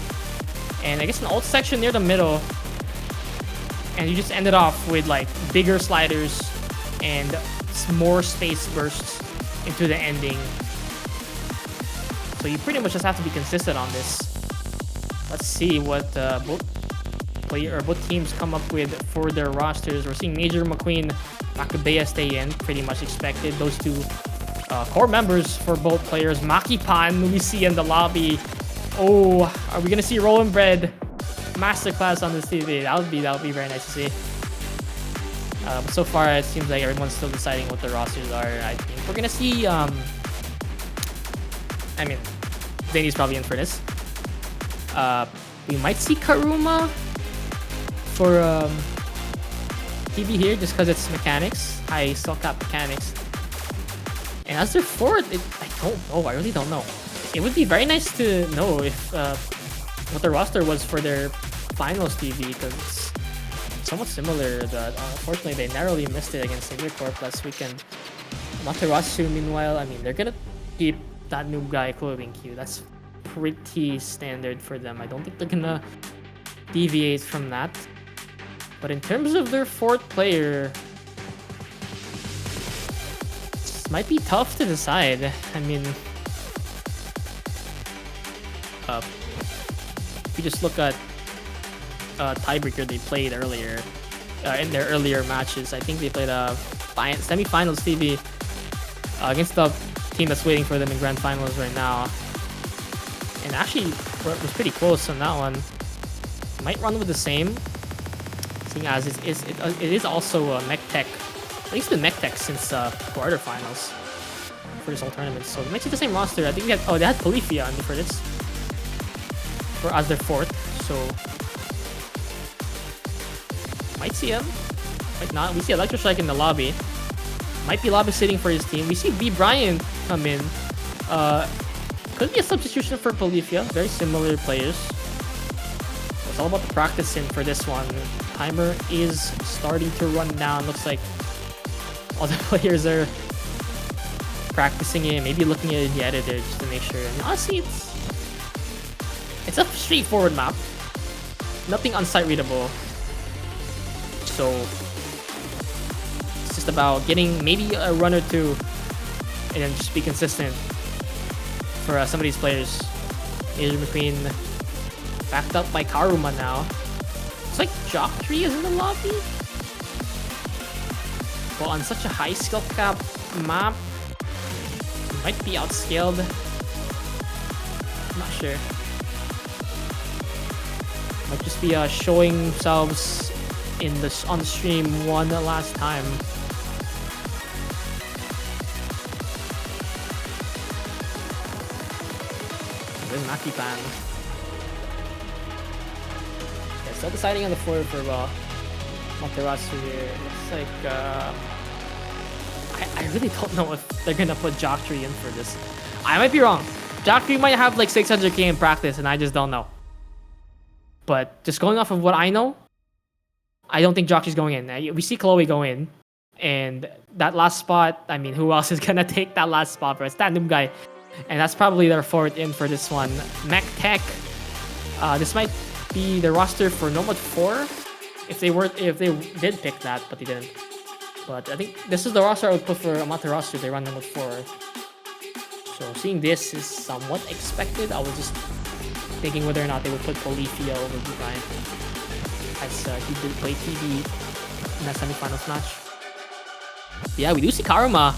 Speaker 1: and I guess an ult section near the middle, and you just ended off with like bigger sliders and more space bursts into the ending. So you pretty much just have to be consistent on this. Let's see what both teams come up with for their rosters. We're seeing Major McQueen, Makabea stay in, pretty much expected. Those two core members for both players. Makipan, we see in the lobby. Oh, are we gonna see Roland Bread masterclass on this TV? That would be very nice to see. But so far, it seems like everyone's still deciding what the rosters are. I think we're gonna see. I mean, Zany's probably in for this. We might see Karuma for TV here, just because it's mechanics, high skill cap mechanics. And as their fourth, I don't know. I really don't know. It would be very nice to know if what the roster was for their finals TV, because it's somewhat similar. That unfortunately they narrowly missed it against Savior Corp last weekend. Amaterasu, meanwhile, I mean, they're gonna keep that noob guy clothing queue. That's pretty standard for them. I don't think they're gonna deviate from that. But in terms of their fourth player, this might be tough to decide. I mean, if you just look at tiebreaker they played earlier in their earlier matches, I think they played a semi-finals TV against the team that's waiting for them in grand finals right now. And actually, it was pretty close on that one. Might run with the same, seeing as it is also a mech tech. At least been mech tech since quarterfinals for this whole tournament. So it makes it the same roster. I think they had Polyphia for this, for as their fourth. So might see him, might not. We see Electrostrike in the lobby. Might be lobby sitting for his team. We see B Brian come in. Could be a substitution for Polyphia. Very similar players. It's all about the practicing for this one. Timer is starting to run down. Looks like all the players are practicing it, maybe looking at the editor just to make sure. And honestly, it's a straightforward map. Nothing unsight readable. So it's just about getting maybe a run or two and then just be consistent for some of these players. Major McQueen backed up by Karuma now. It's like Jocktree is in the lobby. Well, on such a high skill cap map, it might be outscaled. I'm not sure. Might just be showing themselves on the stream one last time. There's Makipan. Yeah, still deciding on the floor for Amaterasu here. Looks like I really don't know if they're gonna put Jocktree in for this. I might be wrong. Jocktree might have like 600k in practice, and I just don't know. But just going off of what I know, I don't think Jocktree's going in. We see Chloe go in, and that last spot, I mean, who else is gonna take that last spot for us? That noob guy. And that's probably their fourth in for this one. Mech Tech This might be the roster for No Mode 4 if they did pick that, but they didn't. But I think this is the roster I would put for Amaterasu if they run No Mode 4. So seeing this is somewhat expected. I was just thinking whether or not they would put Bolifia over Brian, as he did play TV in that semifinals match. Yeah, we do see Karuma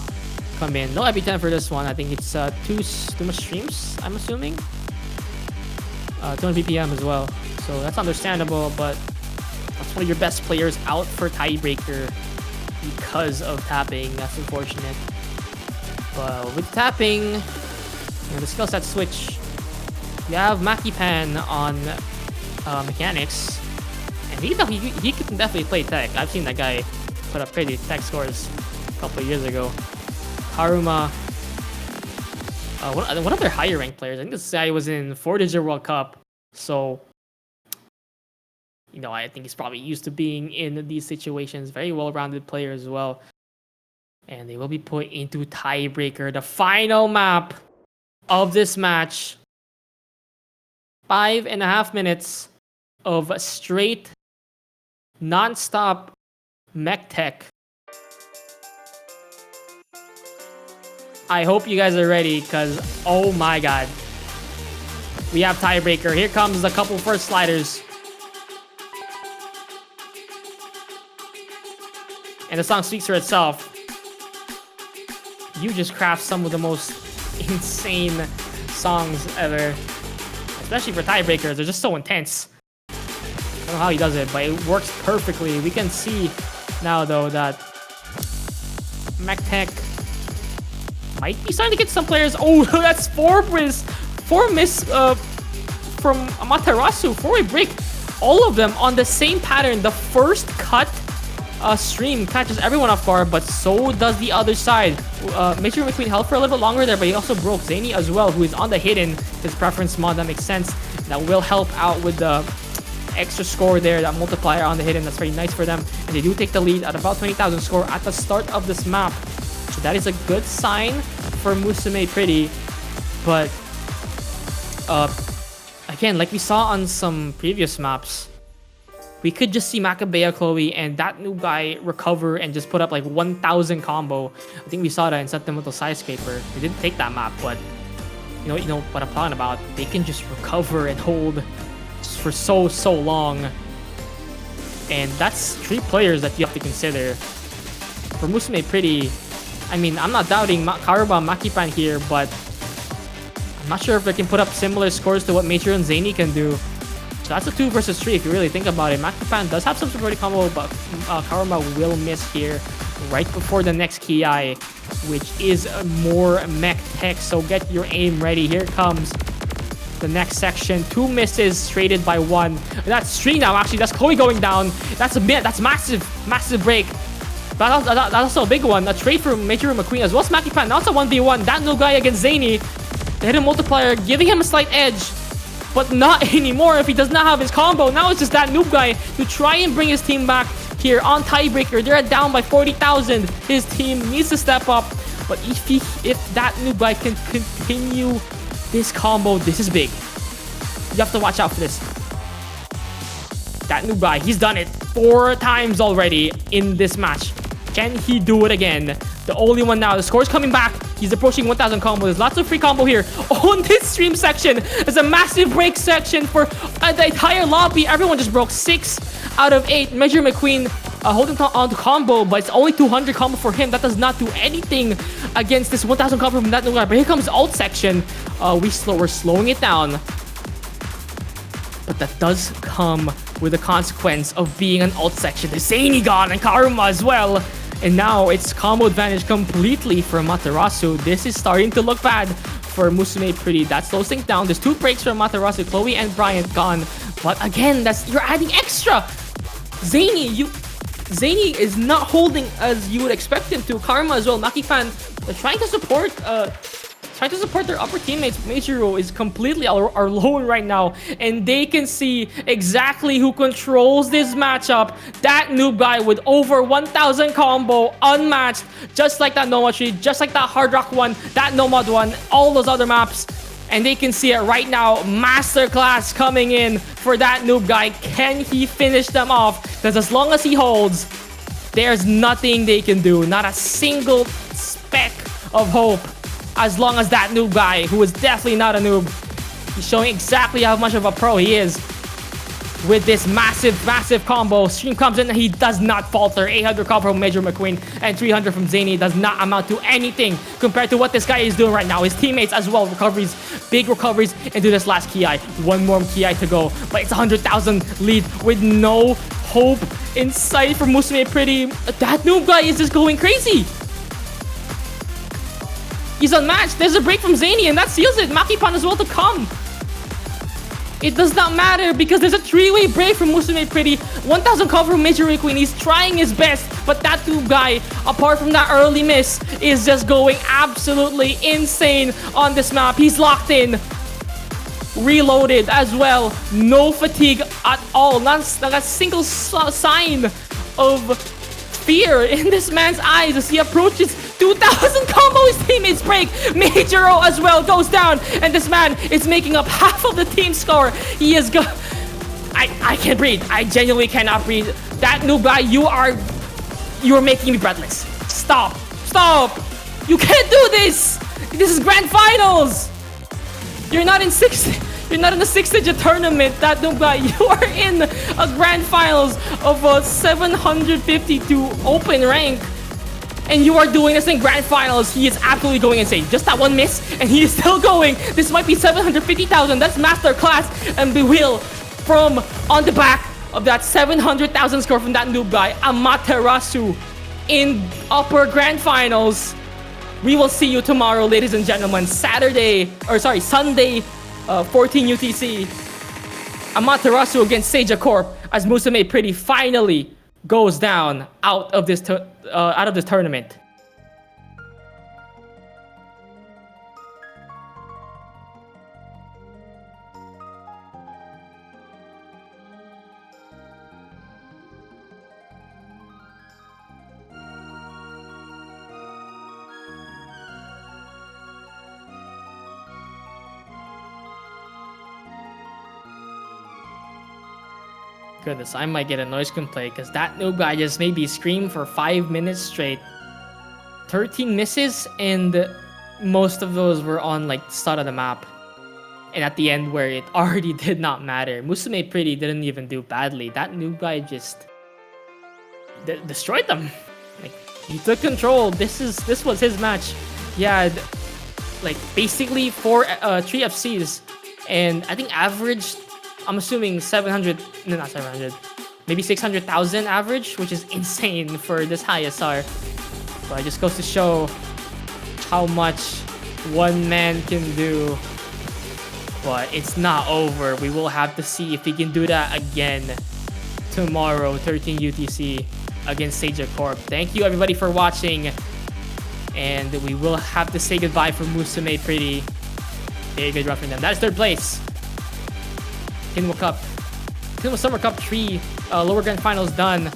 Speaker 1: come in. No every 10 for this one. I think it's too much streams, I'm assuming. 200 BPM as well. So that's understandable, but that's one of your best players out for tiebreaker because of tapping. That's unfortunate. But with tapping, the skill set switch, you have Makipan on mechanics, and he can definitely play tech. I've seen that guy put up crazy tech scores a couple of years ago. Karuma, one of their higher ranked players. I think this guy was in 4-digit World Cup, so I think he's probably used to being in these situations. Very well-rounded player as well. And they will be put into tiebreaker, the final map of this match. 5.5 minutes of straight, non-stop mech tech. I hope you guys are ready, because oh my god. We have tiebreaker. Here comes a couple first sliders. And the song speaks for itself. You just craft some of the most insane songs ever. Especially for tiebreakers, they're just so intense. I don't know how he does it, but it works perfectly. We can see now, though, that MechTech might be starting to get some players. Oh, that's 4 miss from Amaterasu. 4-way break. All of them on the same pattern. The first cut stream catches everyone off guard, but so does the other side. Major McQueen held for a little bit longer there, but he also broke Zany as well, who is on the hidden. His preference mod, that makes sense. That will help out with the extra score there, that multiplier on the hidden. That's very nice for them. And they do take the lead at about 20,000 score at the start of this map. So that is a good sign for Musume Pretty. But again, like we saw on some previous maps, we could just see Macabea Chloe and that new guy recover and just put up like 1,000 combo. I think we saw that in Sentimental Skyscraper. They didn't take that map, but you know what I'm talking about. They can just recover and hold for so long. And that's 3 players that you have to consider. For Musume Pretty, I mean, I'm not doubting Karuma Makipan here, but I'm not sure if they can put up similar scores to what Major and Zany can do. So that's a 2 versus 3 if you really think about it. Makipan does have some supporting combo, but Karuma will miss here right before the next Ki, which is more mech tech. So get your aim ready. Here comes the next section. 2 misses traded by 1. That's 3 now, actually. That's Chloe going down. That's a bit. That's massive break. But that's also a big one. A trade for Major McQueen as well as Makipan. Now it's a 1v1. That new guy against Zany. The hidden multiplier giving him a slight edge. But not anymore if he does not have his combo. Now it's just that noob guy to try and bring his team back here on tiebreaker. They're down by 40,000. His team needs to step up. But if that noob guy can continue this combo, this is big. You have to watch out for this. That noob guy, he's done it 4 times already in this match. Can he do it again? The only one now. The score's coming back. He's approaching 1,000 combo. There's lots of free combo here. On this stream section, there's a massive break section for the entire lobby. Everyone just broke 6 out of 8. Major McQueen holding on to combo, but it's only 200 combo for him. That does not do anything against this 1,000 combo from that new guy. But here comes alt section. We're slowing it down. But that does come with the consequence of being an alt section. There's Zany gone and Karuma as well. And now it's combo advantage completely for Amaterasu. This is starting to look bad for Musume Pretty. That slows things down. There's 2 breaks for Amaterasu. Chloe and Bryant gone. But again, you're adding extra. Zany is not holding as you would expect him to. Karma as well. Makipan trying to support their upper teammates. Meijiro is completely alone right now, and they can see exactly who controls this matchup. That noob guy with over 1,000 combo, unmatched, just like that Nomad tree, just like that Hard Rock one, that Nomad one, all those other maps. And they can see it right now. Masterclass coming in for that noob guy. Can he finish them off? Because as long as he holds, there's nothing they can do. Not a single speck of hope. As long as that noob guy, who is definitely not a noob, he's showing exactly how much of a pro he is with this massive combo. Stream comes in and he does not falter. 800 combo from Major McQueen and 300 from Zany does not amount to anything compared to what this guy is doing right now. His teammates as well, recoveries, big recoveries into this last Ki. One more Ki to go, but it's 100,000 lead with no hope in sight for Musume Pretty. That noob guy is just going crazy. He's unmatched. There's a break from Zany and that seals it. Makipan as well to come. It does not matter because there's a 3-way break from Musume Pretty. 1,000 cover from Major Queen. He's trying his best, but that noob guy, apart from that early miss, is just going absolutely insane on this map. He's locked in. Reloaded as well. No fatigue at all. Not a single sign of fear in this man's eyes as he approaches 2,000 combo. His teammates break. Major O as well goes down, and this man is making up half of the team score. He is I can't breathe. I genuinely cannot breathe. That noob guy, you are making me breathless. Stop. You can't do this. This is grand finals. You're not in a 6-digit tournament. That noob guy, you are in a grand finals of a 752 open rank. And you are doing this in grand finals. He is absolutely going insane. Just that one miss, and he is still going. This might be 750,000. That's master class. And we will, from on the back of that 700,000 score from that noob guy, Amaterasu in upper grand finals. We will see you tomorrow, ladies and gentlemen. Sunday, 14 UTC. Amaterasu against Seiya Corp as Musume Pretty finally goes down out of this tournament. Goodness, I might get a noise complaint because that noob guy just made me scream for 5 minutes straight. 13 misses, and most of those were on like the start of the map. And at the end where it already did not matter. Musume Pretty didn't even do badly. That noob guy just destroyed them. Like, he took control. This was his match. He had like basically 3 FCs, and I think averaged, I'm assuming 700, no, not 700, maybe 600,000 average, which is insane for this high SR. But it just goes to show how much one man can do. But it's not over. We will have to see if he can do that again tomorrow, 13 UTC against Seiya Corp. Thank you everybody for watching. And we will have to say goodbye for Musume Pretty. Very good run from them. That is 3rd place. Tinwa Summer Cup 3 lower grand finals done,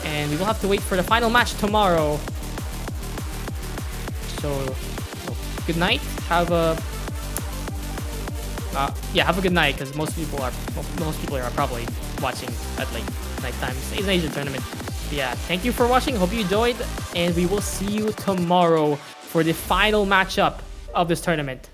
Speaker 1: and we will have to wait for the final match tomorrow. So good night. Have a good night, because most people are probably watching at like nighttime. It's an Asian tournament. But yeah, thank you for watching. Hope you enjoyed, and we will see you tomorrow for the final matchup of this tournament.